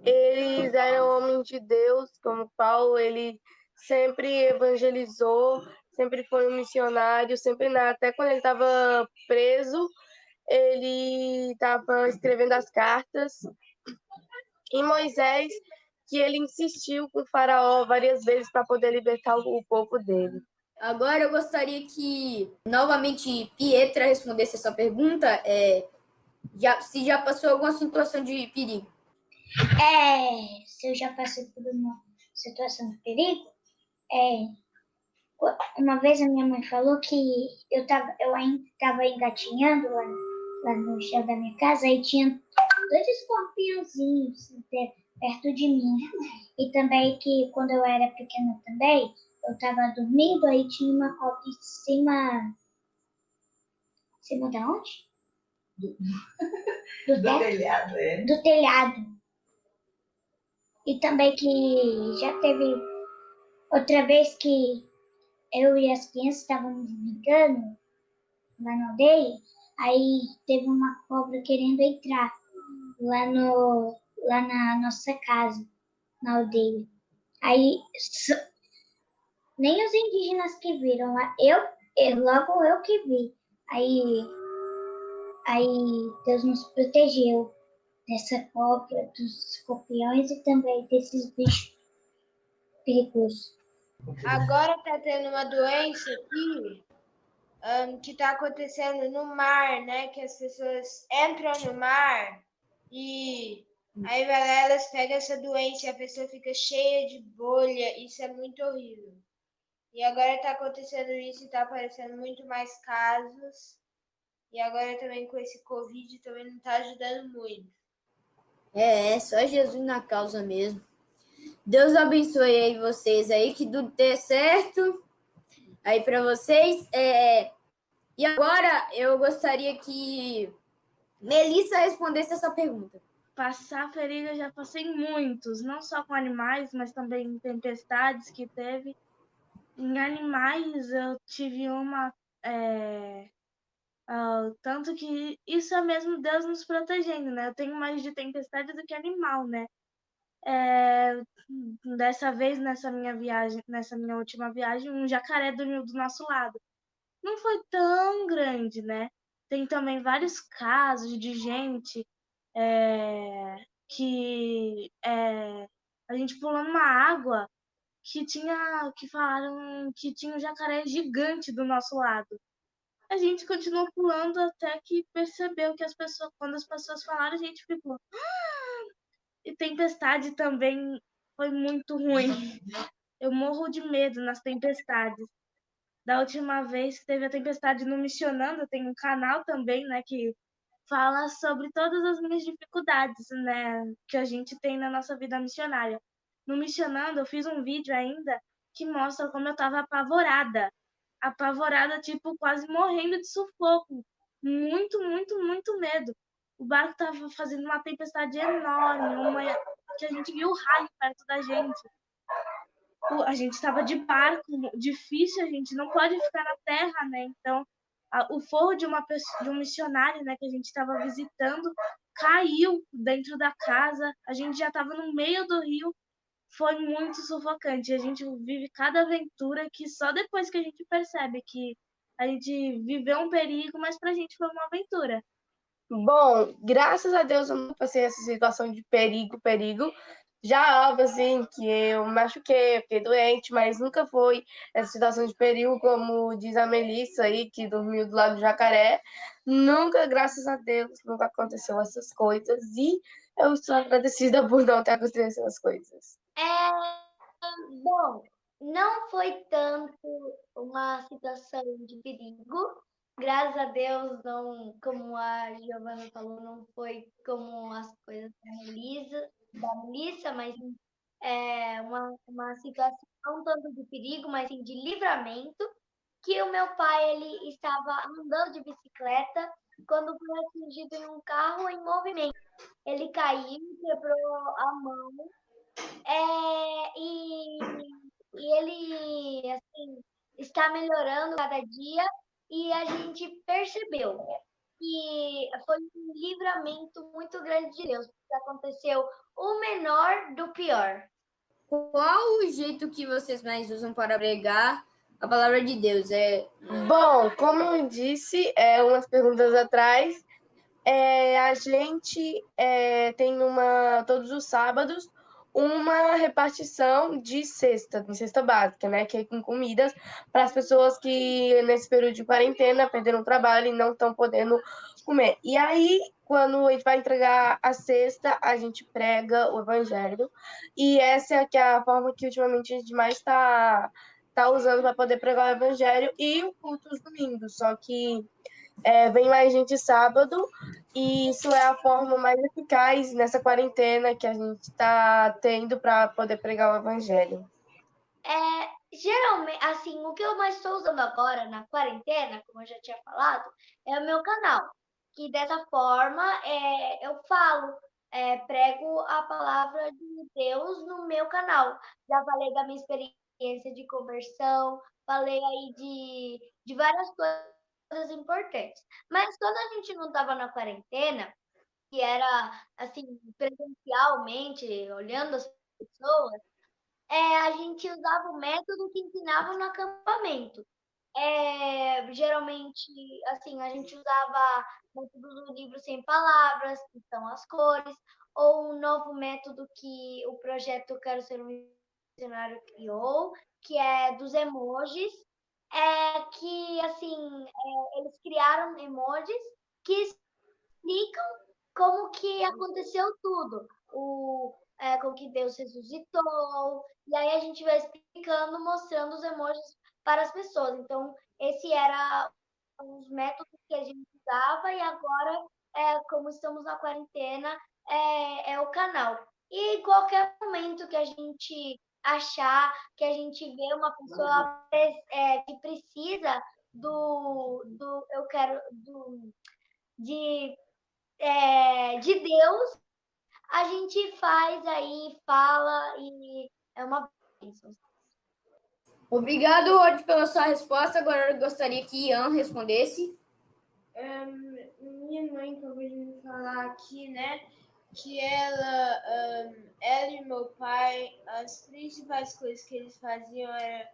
eles eram homens de Deus, como Paulo, ele sempre evangelizou, sempre foi um missionário, até quando ele estava preso, ele estava escrevendo as cartas. E Moisés, que ele insistiu com o faraó várias vezes para poder libertar o povo dele. Agora eu gostaria que novamente Pietra respondesse essa pergunta, se já passou alguma situação de perigo. Se eu já passei por uma situação de perigo, uma vez a minha mãe falou que eu ainda estava engatinhando lá no chão da minha casa, e tinha 2 escorpiãozinhos perto de mim. E também que quando eu era pequena também, eu estava dormindo, aí tinha uma cobra em cima... Em cima de onde? Do telhado, do telhado. E também que já teve outra vez que eu e as crianças estávamos brincando lá na aldeia, aí teve uma cobra querendo entrar lá na nossa casa, na aldeia. Aí nem os indígenas que viram, logo eu que vi. Aí Deus nos protegeu dessa cobra, dos escorpiões e também desses bichos perigoso. Agora tá tendo uma doença aqui, que tá acontecendo no mar, né? Que as pessoas entram no mar e aí vai lá, elas pegam essa doença e a pessoa fica cheia de bolha. Isso é muito horrível. E agora tá acontecendo isso e tá aparecendo muito mais casos. E agora também com esse Covid também não tá ajudando muito. É só Jesus na causa mesmo. Deus abençoe aí vocês aí, que tudo dê certo aí para vocês. E agora eu gostaria que Melissa respondesse essa pergunta. Passar perigo eu já passei muitos, não só com animais, mas também em tempestades que teve. Em animais eu tive uma. Tanto que isso é mesmo Deus nos protegendo, né? Eu tenho mais de tempestade do que animal, né? Dessa vez, nessa minha última viagem, um jacaré dormiu do nosso lado. Não foi tão grande, né? Tem também vários casos de gente a gente pulando uma água que falaram que tinha um jacaré gigante do nosso lado. A gente continuou pulando até que percebeu que quando as pessoas falaram, a gente ficou. E tempestade também foi muito ruim. Eu morro de medo nas tempestades. Da última vez que teve a tempestade no Missionando, tem um canal também, né, que fala sobre todas as minhas dificuldades, né, que a gente tem na nossa vida missionária. No Missionando, eu fiz um vídeo ainda que mostra como eu estava apavorada, tipo, quase morrendo de sufoco. Muito, muito, muito medo. O barco estava fazendo uma tempestade enorme, que a gente viu o raio perto da gente. A gente estava de barco, difícil, a gente não pode ficar na terra, né? Então, o forro de um missionário, né, que a gente estava visitando, caiu dentro da casa. A gente já estava no meio do rio. Foi muito sufocante. A gente vive cada aventura que só depois que a gente percebe que a gente viveu um perigo, mas pra gente foi uma aventura. Bom, graças a Deus eu não passei essa situação de perigo. Já houve, assim, que eu me machuquei, fiquei doente, mas nunca foi essa situação de perigo, como diz a Melissa aí, que dormiu do lado do jacaré. Nunca, graças a Deus, nunca aconteceu essas coisas. E eu estou agradecida por não ter acontecido essas coisas. Bom, não foi tanto uma situação de perigo. Graças a Deus, não, como a Giovana falou, não foi como as coisas da Melissa, mas uma situação não tanto de perigo, mas sim de livramento, que o meu pai ele estava andando de bicicleta quando foi atingido em um carro em movimento. Ele caiu, quebrou a mão, e ele assim, está melhorando cada dia e a gente percebeu que foi um livramento muito grande de Deus, porque aconteceu o menor do pior. Qual o jeito que vocês mais usam para pregar a palavra de Deus? Bom, como eu disse, umas perguntas atrás, a gente tem todos os sábados uma repartição de cesta básica, né? Que é com comidas para as pessoas que nesse período de quarentena perderam o trabalho e não estão podendo comer. E aí, quando a gente vai entregar a cesta, a gente prega o evangelho. E essa é a forma que ultimamente a gente mais está usando para poder pregar o evangelho e o culto aos domingos. Só que vem mais gente sábado, e isso é a forma mais eficaz nessa quarentena que a gente está tendo para poder pregar o evangelho. Geralmente, assim, o que eu mais estou usando agora na quarentena, como eu já tinha falado, é o meu canal. Que dessa forma eu prego a palavra de Deus no meu canal. Já falei da minha experiência de conversão, falei aí de várias coisas importantes. Mas quando a gente não estava na quarentena, que era assim, presencialmente, olhando as pessoas, a gente usava o método que ensinava no acampamento. Geralmente, assim, a gente usava o método do livro sem palavras, que são as cores, ou um novo método que o projeto Quero Ser um dicionário criou, que é dos emojis, que, assim, eles criaram emojis que explicam como que aconteceu tudo. Como que Deus ressuscitou, e aí a gente vai explicando, mostrando os emojis para as pessoas. Então, esse era os métodos que a gente usava, e agora, como estamos na quarentena, é o canal. E em qualquer momento que a gente achar que a gente vê uma pessoa que precisa de, de Deus, a gente faz aí, fala, e é uma bênção. Obrigado, Rod, pela sua resposta. Agora eu gostaria que Ian respondesse. Minha mãe acabou de me falar aqui, né, que ela e meu pai, as principais coisas que eles faziam era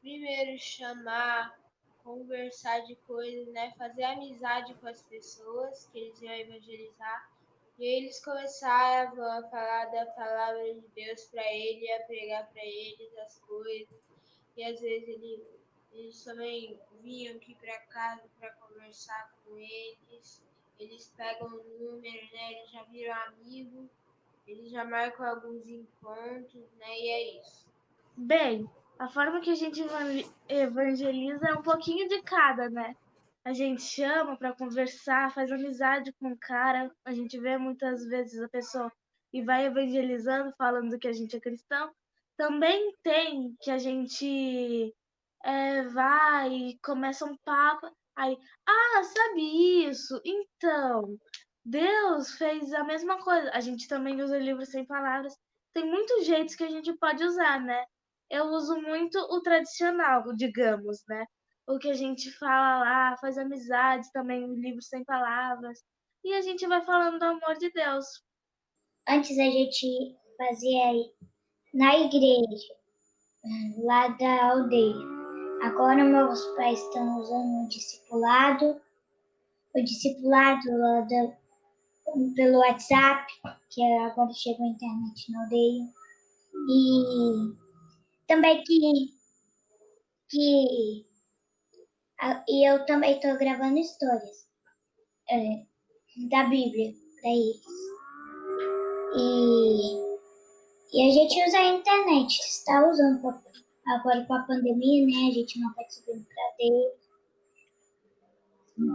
primeiro chamar, conversar de coisas, né, fazer amizade com as pessoas que eles iam evangelizar. E aí eles começavam a falar da palavra de Deus para ele, a pregar para eles as coisas. E às vezes eles também vinham aqui para casa para conversar com eles. Eles pegam o número, né? Eles já viram amigo, eles já marcam alguns encontros, né? E é isso. Bem, a forma que a gente evangeliza é um pouquinho de cada, né? A gente chama para conversar, faz amizade com o cara, a gente vê muitas vezes a pessoa e vai evangelizando, falando que a gente é cristão. Também tem que a gente vai e começa um papo, aí, sabe isso? Então, Deus fez a mesma coisa. A gente também usa o livro sem palavras. Tem muitos jeitos que a gente pode usar, né? Eu uso muito o tradicional, digamos, né? O que a gente fala lá, faz amizade também, o livro sem palavras. E a gente vai falando do amor de Deus. Antes a gente fazia na igreja, lá da aldeia. Agora meus pais estão usando o discipulado lá pelo WhatsApp, que agora chegou a internet na aldeia. E também e eu também estou gravando histórias da Bíblia para eles. E a gente usa a internet, está usando agora com a pandemia, né? A gente não está subindo para Deus,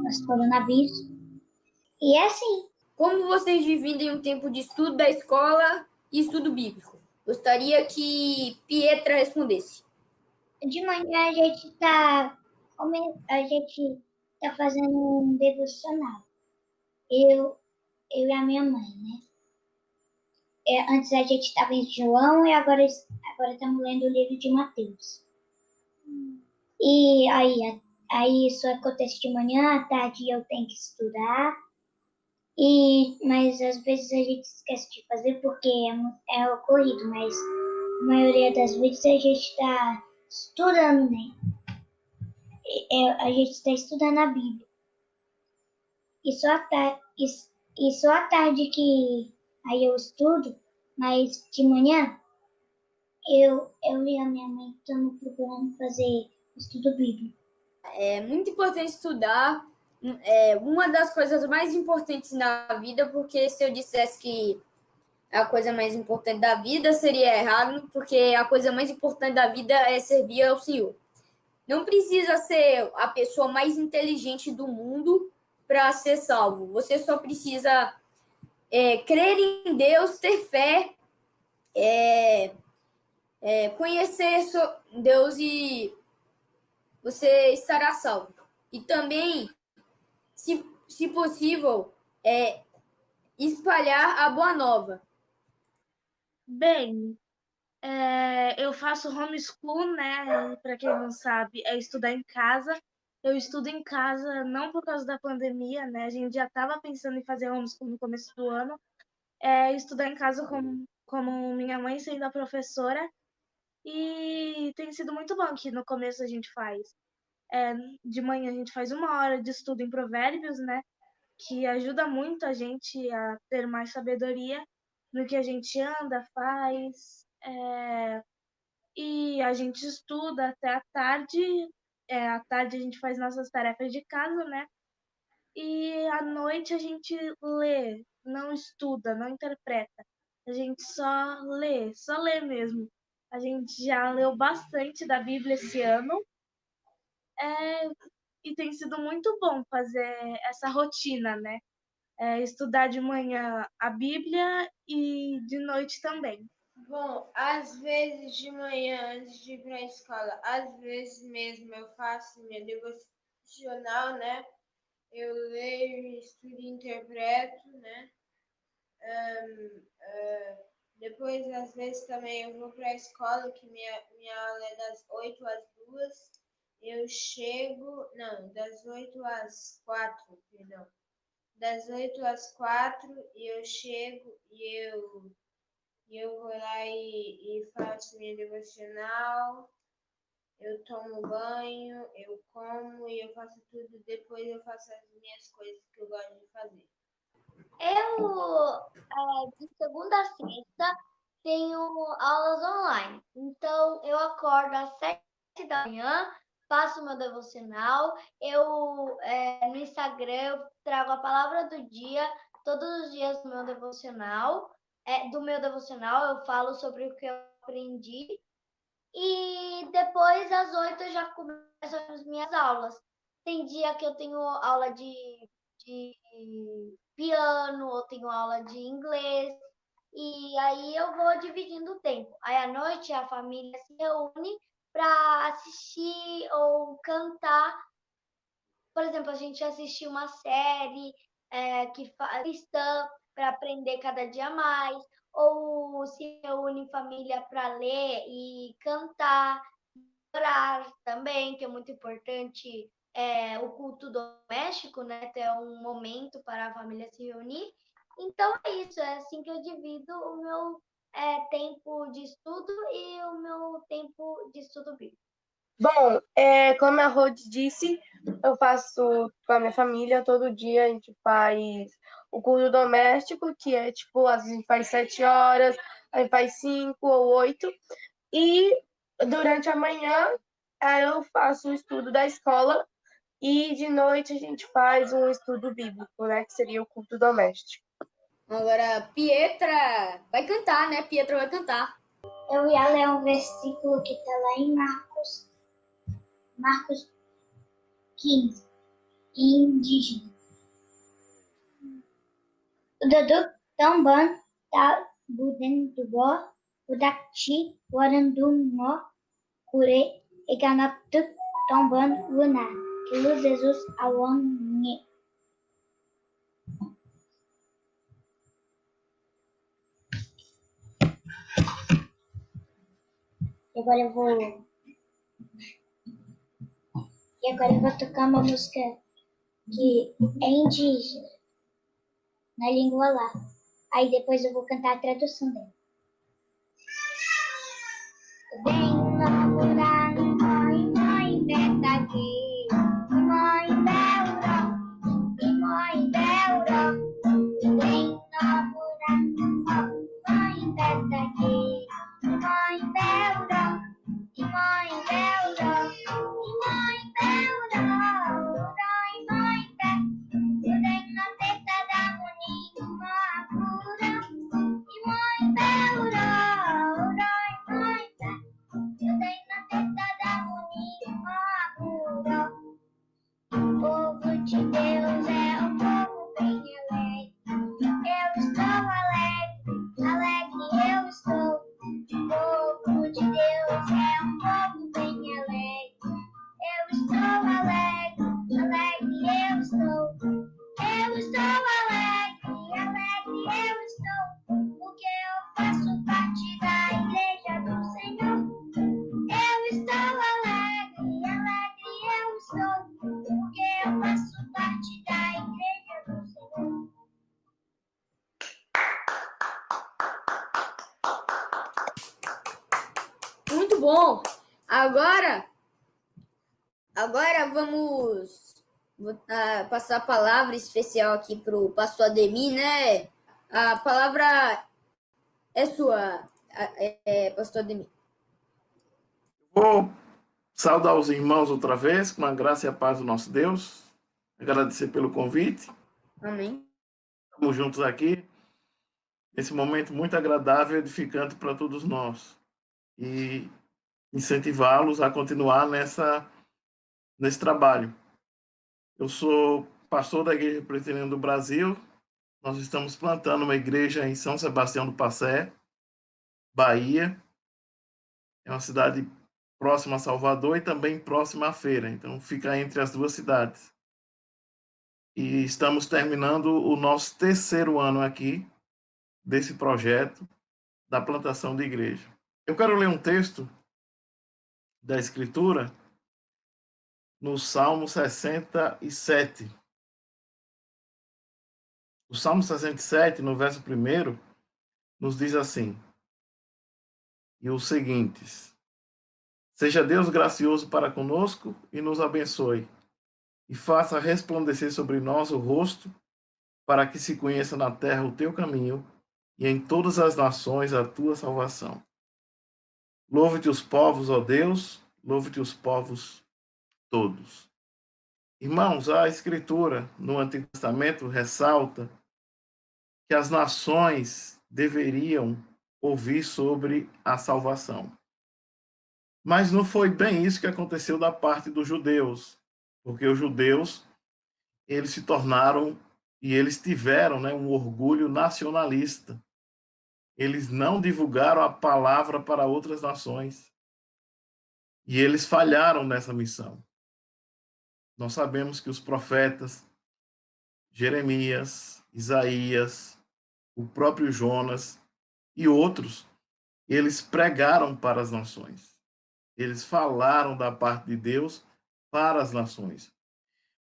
os coronavírus. E é assim. Como vocês dividem o tempo de estudo da escola e estudo bíblico? Gostaria que Pietra respondesse. De manhã a gente está fazendo um devocional. Eu e a minha mãe, né? Antes a gente estava em João e agora estamos lendo o livro de Mateus. E aí isso acontece de manhã, à tarde eu tenho que estudar. Mas às vezes a gente esquece de fazer porque é ocorrido, mas a maioria das vezes a gente está estudando, né? A gente está estudando a Bíblia. E só à tarde que aí eu estudo, mas de manhã eu e a minha mãe estamos procurando fazer estudo bíblico. É muito importante estudar. É uma das coisas mais importantes na vida, porque se eu dissesse que a coisa mais importante da vida seria errado, porque a coisa mais importante da vida é servir ao Senhor. Não precisa ser a pessoa mais inteligente do mundo para ser salvo. Você só precisa crer em Deus, ter fé, conhecer Deus e você estará salvo. E também, se possível, espalhar a boa nova. Bem, eu faço homeschool, né? Para quem não sabe, é estudar em casa. Eu estudo em casa não por causa da pandemia, né? A gente já estava pensando em fazer homeschool no começo do ano. Estudar em casa como minha mãe sendo a professora. E tem sido muito bom que no começo a gente faz. De manhã a gente faz 1 hora de estudo em provérbios, né? Que ajuda muito a gente a ter mais sabedoria no que a gente anda, faz. e a gente estuda até a tarde. À tarde a gente faz nossas tarefas de casa, né? E à noite a gente lê, não estuda, não interpreta. A gente só lê mesmo. A gente já leu bastante da Bíblia esse ano. E tem sido muito bom fazer essa rotina, né? Estudar de manhã a Bíblia e de noite também. Bom, às vezes de manhã, antes de ir para a escola, às vezes mesmo eu faço minha devocional, né? Eu leio, estudo e interpreto, né? Depois, às vezes, também eu vou para a escola, que minha aula é das 8 às 2. Eu chego... Não, das 8 às 4, perdão. Das 8 às 4 e eu chego e eu vou lá e faço minha devocional. Eu tomo banho, eu como e eu faço tudo. Depois eu faço as minhas coisas que eu gosto de fazer. Eu, de segunda a sexta, tenho aulas online. Então, eu acordo às 7 da manhã, faço meu devocional. No Instagram, eu trago a palavra do dia, todos os dias do meu devocional. Do meu devocional, eu falo sobre o que eu aprendi. E depois, às 8, eu já começo as minhas aulas. Tem dia que eu tenho aula de piano, ou tenho aula de inglês. E aí eu vou dividindo o tempo. Aí à noite a família se reúne para assistir ou cantar. Por exemplo, a gente assistiu uma série cristã para aprender cada dia mais, ou se reúne em família para ler e cantar, orar também, que é muito importante, o culto doméstico, né? Ter um momento para a família se reunir. Então é isso, é assim que eu divido o meu tempo de estudo e o meu tempo de estudo bíblico. Bom, como a Rod disse, eu faço com a minha família todo dia. A gente faz o culto doméstico, que é tipo, às vezes a gente faz 7 horas, aí faz 5 ou 8. E durante a manhã eu faço o estudo da escola e de noite a gente faz um estudo bíblico, né? Que seria o culto doméstico. Agora, Pietra vai cantar, né? Pietra vai cantar. Eu ia ler um versículo que está lá em Marcos 15, indígena. Udah tamban ta buden tubo udak chi warandum mo kure eganap tuk tamban wuna kilo Jesus awang nge. E agora eu vou tocar uma música que é indígena, na língua lá. Aí depois eu vou cantar a tradução dela. Vem namorar, mãe, beta aqui, mãe, beuró, mãe, beuró. Vem namorar, mãe, beta aqui, mãe, beuró, mãe, beuró, mãe, beuró, mãe, beta. Eu tenho na teta da bonita uma cura, e mãe, beuró, mãe, beta. Eu tenho na teta da bonita uma cura. O povo de Deus é um povo bem alegre. Eu estou alegre, alegre eu estou. O povo de Deus é um povo bem alegre. Eu estou alegre, alegre eu estou. Eu estou alegre, alegre eu estou. Porque eu faço parte da igreja do Senhor. Eu estou alegre, alegre eu estou. Porque eu faço parte da igreja do Senhor. Muito bom. Agora vamos passar a palavra especial aqui para o pastor Ademir, né? A palavra é sua, pastor Ademir. Vou saudar os irmãos outra vez, com a graça e a paz do nosso Deus. Agradecer pelo convite. Amém. Estamos juntos aqui, nesse momento muito agradável e edificante para todos nós. E incentivá-los a continuar nesse trabalho. Eu sou pastor da Igreja Presbiteriana do Brasil. Nós estamos plantando uma igreja em São Sebastião do Passé, Bahia. É uma cidade próxima a Salvador e também próxima à feira. Então, fica entre as duas cidades. E estamos terminando o nosso 3º ano aqui desse projeto da plantação de igreja. Eu quero ler um texto da Escritura no Salmo 67. O Salmo 67, no verso 1, nos diz assim, e os seguintes: Seja Deus gracioso para conosco e nos abençoe, e faça resplandecer sobre nós o rosto, para que se conheça na terra o teu caminho, e em todas as nações a tua salvação. Louve-te os povos, ó Deus, louve-te os povos todos. Irmãos, a Escritura no Antigo Testamento ressalta que as nações deveriam ouvir sobre a salvação. Mas não foi bem isso que aconteceu da parte dos judeus, porque os judeus, eles se tornaram e eles tiveram, né, um orgulho nacionalista. Eles não divulgaram a palavra para outras nações. E eles falharam nessa missão. Nós sabemos que os profetas, Jeremias, Isaías, o próprio Jonas e outros, eles pregaram para as nações. Eles falaram da parte de Deus para as nações.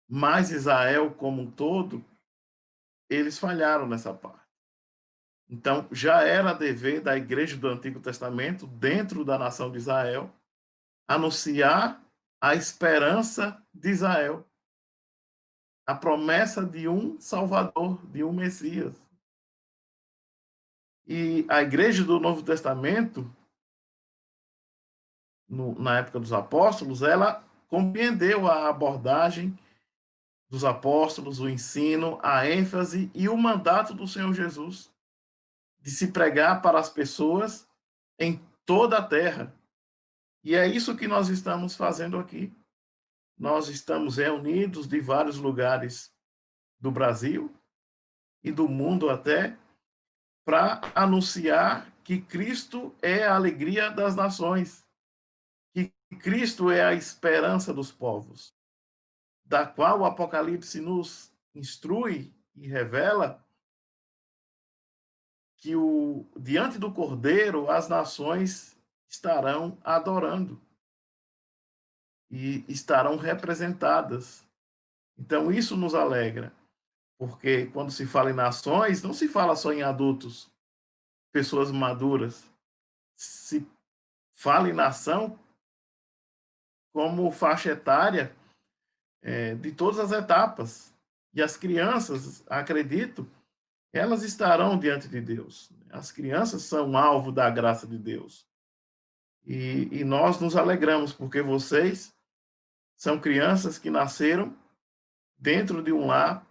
Mas Israel como um todo, eles falharam nessa parte. Então, já era dever da igreja do Antigo Testamento, dentro da nação de Israel, anunciar a esperança de Israel, a promessa de um Salvador, de um Messias. E a igreja do Novo Testamento, na época dos apóstolos, ela compreendeu a abordagem dos apóstolos, o ensino, a ênfase e o mandato do Senhor Jesus de se pregar para as pessoas em toda a terra. E é isso que nós estamos fazendo aqui. Nós estamos reunidos de vários lugares do Brasil e do mundo até, para anunciar que Cristo é a alegria das nações, que Cristo é a esperança dos povos, da qual o Apocalipse nos instrui e revela que diante do Cordeiro as nações estarão adorando e estarão representadas. Então isso nos alegra, porque quando se fala em nações, não se fala só em adultos, pessoas maduras. Se fala em nação como faixa etária de todas as etapas. E as crianças, acredito, elas estarão diante de Deus. As crianças são alvo da graça de Deus. E nós nos alegramos, porque vocês são crianças que nasceram dentro de um lar,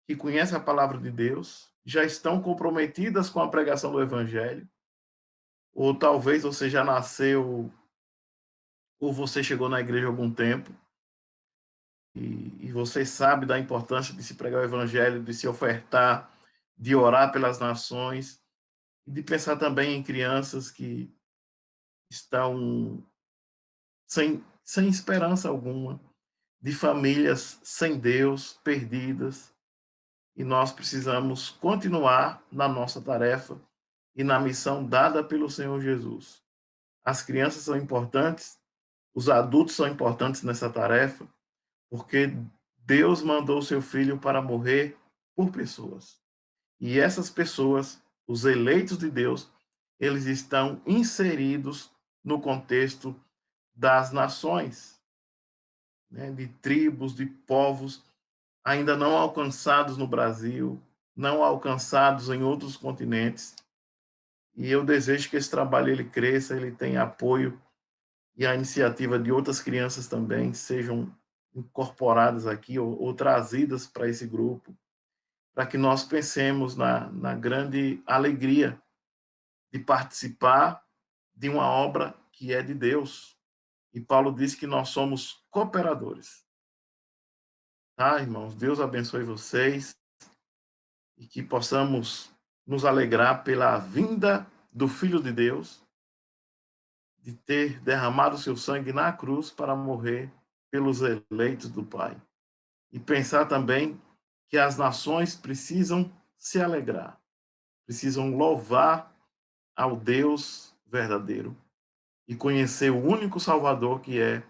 que conhecem a palavra de Deus, já estão comprometidas com a pregação do Evangelho, ou talvez você já nasceu, ou você chegou na igreja há algum tempo, e você sabe da importância de se pregar o Evangelho, de se ofertar, de orar pelas nações, e de pensar também em crianças que estão sem esperança alguma, de famílias sem Deus, perdidas, e nós precisamos continuar na nossa tarefa e na missão dada pelo Senhor Jesus. As crianças são importantes, os adultos são importantes nessa tarefa, porque Deus mandou o seu Filho para morrer por pessoas. E essas pessoas, os eleitos de Deus, eles estão inseridos no contexto das nações, né, de tribos, de povos ainda não alcançados no Brasil, não alcançados em outros continentes. E eu desejo que esse trabalho ele cresça, ele tenha apoio e a iniciativa de outras crianças também sejam incorporadas aqui ou trazidas para esse grupo, para que nós pensemos na grande alegria de participar de uma obra que é de Deus. E Paulo diz que nós somos cooperadores. Tá, irmãos? Deus abençoe vocês e que possamos nos alegrar pela vinda do Filho de Deus, de ter derramado seu sangue na cruz para morrer pelos eleitos do Pai. E pensar também que as nações precisam se alegrar, precisam louvar ao Deus verdadeiro e conhecer o único Salvador que é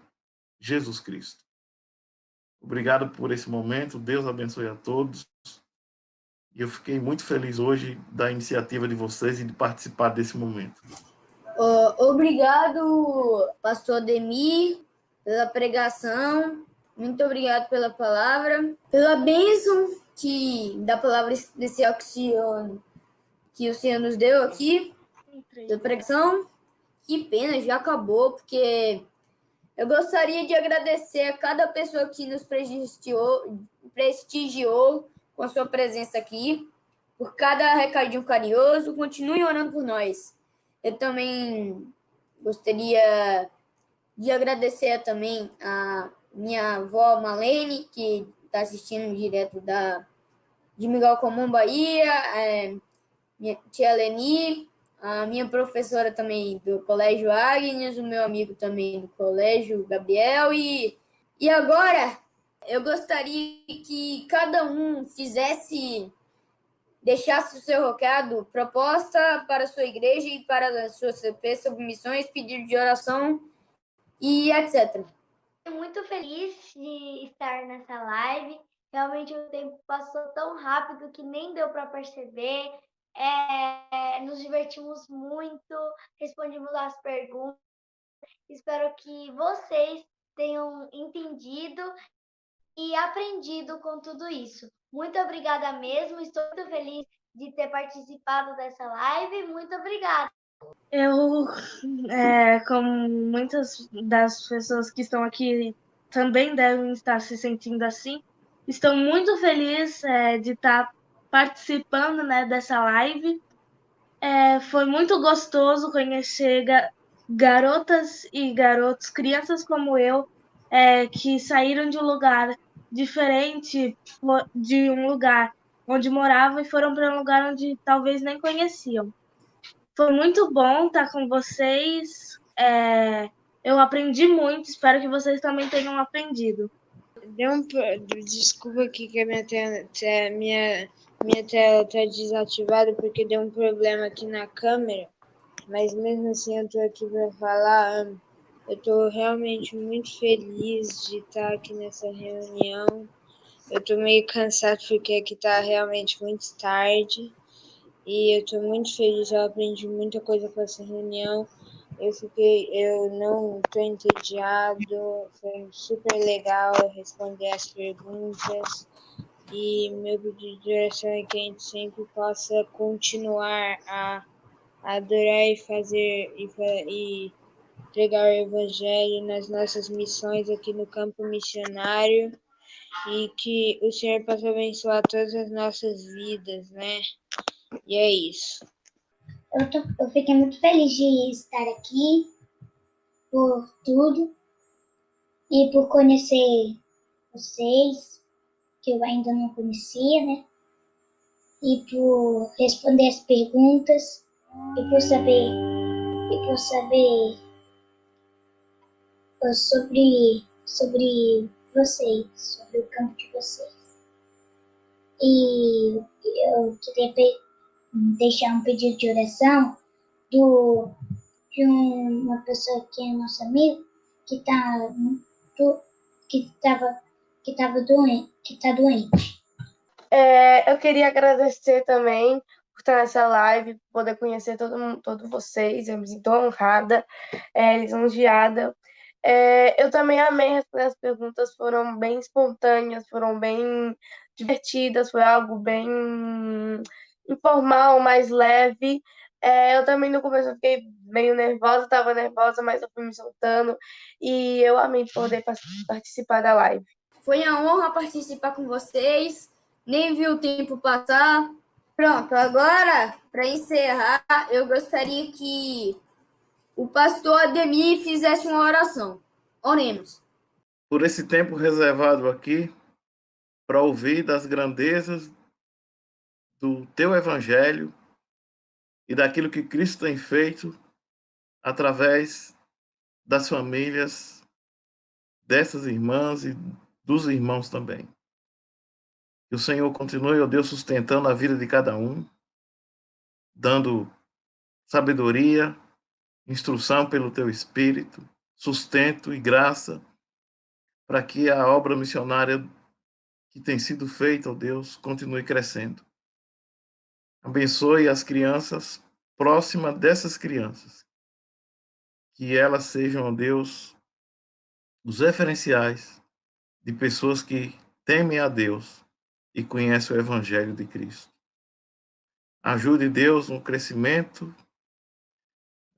Jesus Cristo. Obrigado por esse momento, Deus abençoe a todos. E eu fiquei muito feliz hoje da iniciativa de vocês e de participar desse momento. Obrigado, pastor Ademir, pela pregação. Muito obrigado pela palavra, pela bênção da palavra especial que o Senhor nos deu aqui, pela pregação. Que pena, já acabou, porque eu gostaria de agradecer a cada pessoa que nos prestigiou com a sua presença aqui, por cada recadinho carinhoso. Continue orando por nós. Eu também gostaria de agradecer também a minha avó Malene, que está assistindo direto de Miguel Comum, Bahia, minha tia Leni, a minha professora também do Colégio Agnes, o meu amigo também do Colégio Gabriel. E agora eu gostaria que cada um deixasse o seu recado, proposta para a sua igreja e para a sua CP sobre missões, pedido de oração e etc. Estou muito feliz de estar nessa live. Realmente o tempo passou tão rápido que nem deu para perceber. Nos divertimos muito, respondemos as perguntas. Espero que vocês tenham entendido e aprendido com tudo isso. Muito obrigada mesmo. Estou muito feliz de ter participado dessa live. Muito obrigada. Eu, como muitas das pessoas que estão aqui também devem estar se sentindo assim, estou muito feliz de estar participando, né, dessa live. Foi muito gostoso conhecer garotas e garotos, crianças como eu, que saíram de um lugar diferente, de um lugar onde moravam e foram para um lugar onde talvez nem conheciam. Foi muito bom estar com vocês. Eu aprendi muito, espero que vocês também tenham aprendido. Desculpa aqui que a minha tela está desativada porque deu um problema aqui na câmera, mas mesmo assim eu estou aqui para falar. Eu estou realmente muito feliz de estar aqui nessa reunião. Eu estou meio cansado porque aqui está realmente muito tarde. E eu estou muito feliz, eu aprendi muita coisa com essa reunião. Eu não estou entediado, foi super legal responder as perguntas. E meu pedido de oração é que a gente sempre possa continuar a adorar e fazer e pregar o Evangelho nas nossas missões aqui no campo missionário. E que o Senhor possa abençoar todas as nossas vidas, né? E é isso. Eu fiquei muito feliz de estar aqui, por tudo, e por conhecer vocês, que eu ainda não conhecia, né? E por responder as perguntas, e por saber sobre vocês, sobre o campo de vocês. E eu queria deixar um pedido de oração de uma pessoa que é nosso amigo, que está doente. Eu queria agradecer também por estar nessa live, por poder conhecer todos vocês. Eu me sinto honrada, lisonjeada. Eu também amei responder as perguntas, foram bem espontâneas, foram bem divertidas, foi algo bem informal, mais leve. Eu também no começo eu fiquei meio nervosa, estava nervosa, mas eu fui me soltando e eu amei poder participar da live. Foi uma honra participar com vocês. Nem vi o tempo passar. Pronto, agora, para encerrar, eu gostaria que o pastor Ademir fizesse uma oração. Oremos. Por esse tempo reservado aqui, para ouvir das grandezas do teu evangelho e daquilo que Cristo tem feito através das famílias dessas irmãs e dos irmãos também. Que o Senhor continue, ó Deus, sustentando a vida de cada um, dando sabedoria, instrução pelo teu Espírito, sustento e graça para que a obra missionária que tem sido feita, ó Deus, continue crescendo. Abençoe as crianças próximas dessas crianças. Que elas sejam, ó Deus, os referenciais de pessoas que temem a Deus e conhecem o Evangelho de Cristo. Ajude Deus no crescimento,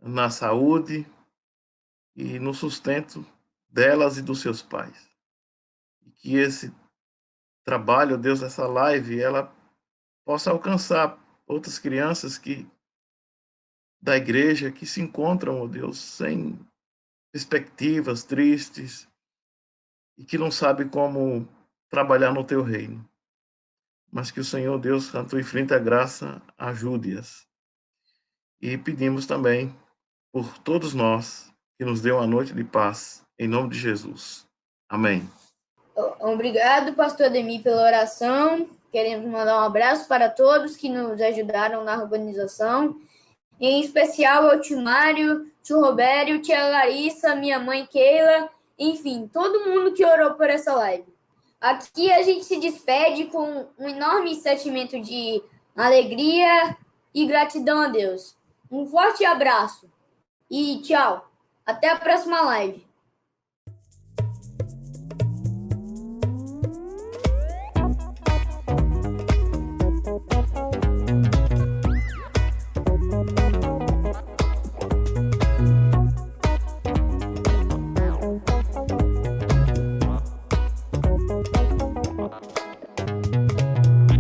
na saúde e no sustento delas e dos seus pais. E que esse trabalho, Deus, essa live, ela possa alcançar outras crianças da igreja que se encontram, ó Deus, sem perspectivas, tristes, e que não sabem como trabalhar no teu reino. Mas que o Senhor, Deus, na tua infinita graça, ajude-as. E pedimos também por todos nós que nos dê uma noite de paz, em nome de Jesus. Amém. Obrigado, pastor Ademir, pela oração. Queremos mandar um abraço para todos que nos ajudaram na organização, em especial ao tio Mário, tio Robério, tia Larissa, minha mãe Keila, enfim, todo mundo que orou por essa live. Aqui a gente se despede com um enorme sentimento de alegria e gratidão a Deus. Um forte abraço e tchau. Até a próxima live.